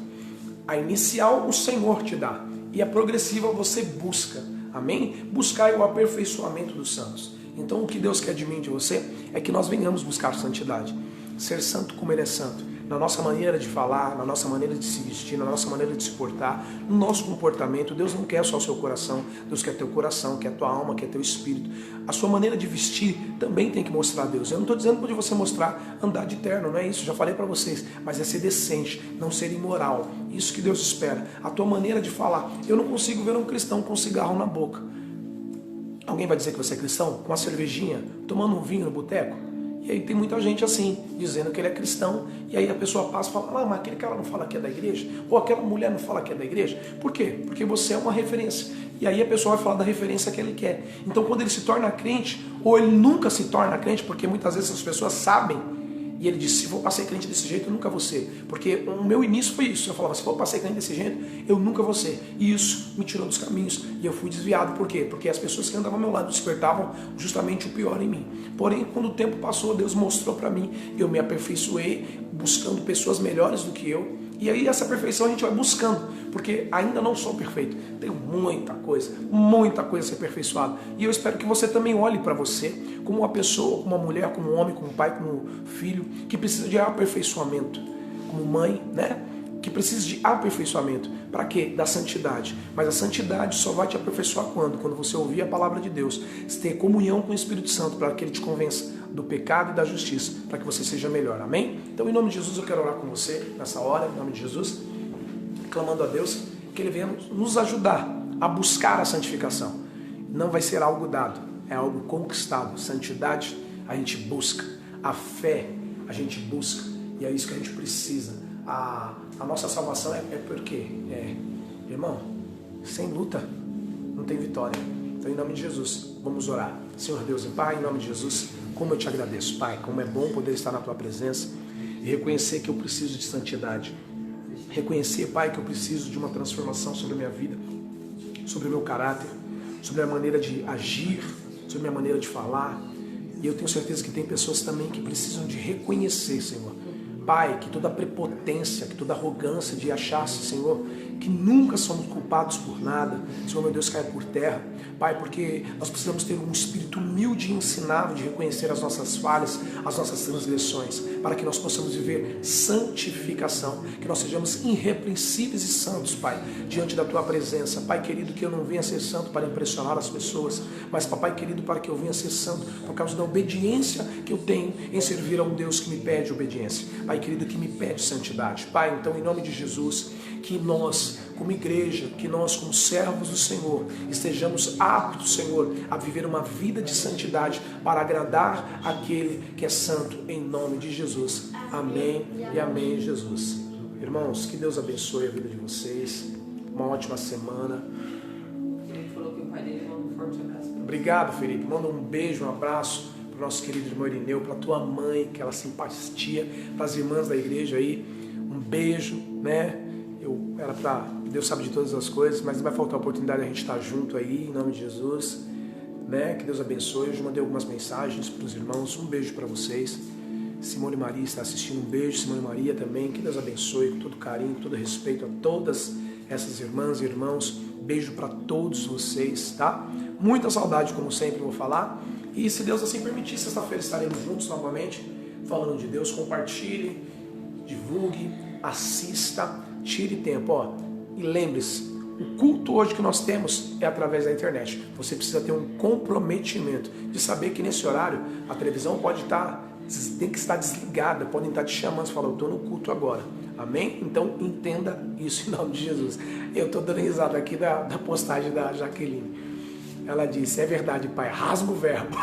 [SPEAKER 1] A inicial o Senhor te dá, e a progressiva você busca. Amém? Buscar é o aperfeiçoamento dos santos. Então o que Deus quer de mim e de você é que nós venhamos buscar santidade. Ser santo como Ele é santo. Na nossa maneira de falar, na nossa maneira de se vestir, na nossa maneira de se portar, no nosso comportamento. Deus não quer só o seu coração, Deus quer teu coração, quer tua alma, quer teu espírito. A sua maneira de vestir também tem que mostrar a Deus. Eu não estou dizendo para você mostrar andar de terno, não é isso, já falei para vocês, mas é ser decente, não ser imoral. Isso que Deus espera. A tua maneira de falar. Eu não consigo ver um cristão com cigarro na boca. Alguém vai dizer que você é cristão? Com uma cervejinha, tomando um vinho no boteco? E aí tem muita gente assim, dizendo que ele é cristão, e aí a pessoa passa e fala: mas aquele cara não fala que é da igreja? Ou aquela mulher não fala que é da igreja? Por quê? Porque você é uma referência. E aí a pessoa vai falar da referência que ele quer. Então quando ele se torna crente, ou ele nunca se torna crente, porque muitas vezes as pessoas sabem E ele disse, se for para ser crente desse jeito, eu nunca vou ser. Porque o meu início foi isso. Eu falava, se for para ser crente desse jeito, eu nunca vou ser. E isso me tirou dos caminhos. E eu fui desviado. Por quê? Porque as pessoas que andavam ao meu lado despertavam justamente o pior em mim. Porém, quando o tempo passou, Deus mostrou para mim. Eu me aperfeiçoei, buscando pessoas melhores do que eu. E aí essa perfeição a gente vai buscando, porque ainda não sou perfeito. Tenho muita coisa a ser aperfeiçoada. E eu espero que você também olhe para você como uma pessoa, como uma mulher, como um homem, como um pai, como um filho, que precisa de aperfeiçoamento. Como mãe, né? Que precisa de aperfeiçoamento. Para quê? Da santidade. Mas a santidade só vai te aperfeiçoar quando? Quando você ouvir a palavra de Deus, ter comunhão com o Espírito Santo, para que Ele te convença do pecado e da justiça, para que você seja melhor. Amém? Então, em nome de Jesus, eu quero orar com você nessa hora, em nome de Jesus, clamando a Deus que Ele venha nos ajudar a buscar a santificação. Não vai ser algo dado, é algo conquistado. Santidade a gente busca, a fé a gente busca, e é isso que a gente precisa. A nossa salvação é porque, irmão, sem luta não tem vitória. Então, em nome de Jesus, vamos orar. Senhor Deus e Pai, em nome de Jesus, como eu te agradeço, Pai, como é bom poder estar na Tua presença e reconhecer que eu preciso de santidade. Reconhecer, Pai, que eu preciso de uma transformação sobre a minha vida, sobre o meu caráter, sobre a maneira de agir, sobre a minha maneira de falar. E eu tenho certeza que tem pessoas também que precisam de reconhecer, Senhor, Pai, que toda prepotência, que toda arrogância de achar-se, Senhor, que nunca somos culpados por nada, Senhor, meu Deus, caia por terra. Pai, porque nós precisamos ter um espírito humilde e ensinável de reconhecer as nossas falhas, as nossas transgressões, para que nós possamos viver santificação, que nós sejamos irrepreensíveis e santos, Pai, diante da Tua presença. Pai querido, que eu não venha ser santo para impressionar as pessoas, mas, Papai querido, para que eu venha ser santo por causa da obediência que eu tenho em servir a um Deus que me pede obediência. Pai querido, que me pede santidade. Pai, então, em nome de Jesus, que nós, como igreja, que nós, como servos do Senhor, estejamos aptos, Senhor, a viver uma vida de santidade para agradar aquele que é santo, em nome de Jesus. Amém e amém, Jesus. Irmãos, que Deus abençoe a vida de vocês. Uma ótima semana.
[SPEAKER 3] Ele falou que o pai dele manda um forte abraço.
[SPEAKER 1] Obrigado, Felipe. Manda um beijo, um abraço para o nosso querido irmão Irineu, para a tua mãe, aquela simpatia, para as irmãs da igreja aí. Um beijo, né? Era para Deus sabe de todas as coisas, mas não vai faltar a oportunidade de a gente estar junto aí, em nome de Jesus, né? Que Deus abençoe. Eu já mandei algumas mensagens para os irmãos, um beijo para vocês. Simone Maria está assistindo, um beijo. Simone Maria também, que Deus abençoe com todo carinho, com todo respeito a todas essas irmãs e irmãos. Beijo para todos vocês, tá? Muita saudade, como sempre, vou falar. E se Deus assim permitir, sexta-feira estaremos juntos novamente, falando de Deus. Compartilhe, divulgue, assista. Tire tempo, ó. E lembre-se, o culto hoje que nós temos é através da internet. Você precisa ter um comprometimento de saber que nesse horário a televisão pode estar, tem que estar desligada, podem estar te chamando e falar, eu estou no culto agora. Amém? Então entenda isso em nome de Jesus. Eu estou dando risada aqui da postagem da Jaqueline. Ela disse, é verdade, pai, rasga o verbo.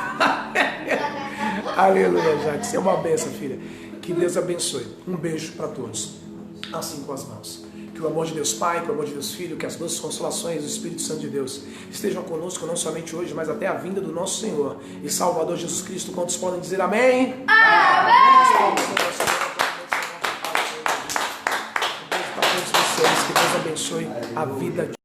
[SPEAKER 1] Aleluia, Jaque, você é uma bênção, filha. Que Deus abençoe. Um beijo para todos. Assim com as mãos. Que o amor de Deus Pai, que o amor de Deus Filho, que as doces consolações do Espírito Santo de Deus estejam conosco não somente hoje, mas até a vinda do nosso Senhor e Salvador Jesus Cristo. Quantos podem dizer amém? Amém! Um beijo para todos vocês. Que Deus abençoe a vida de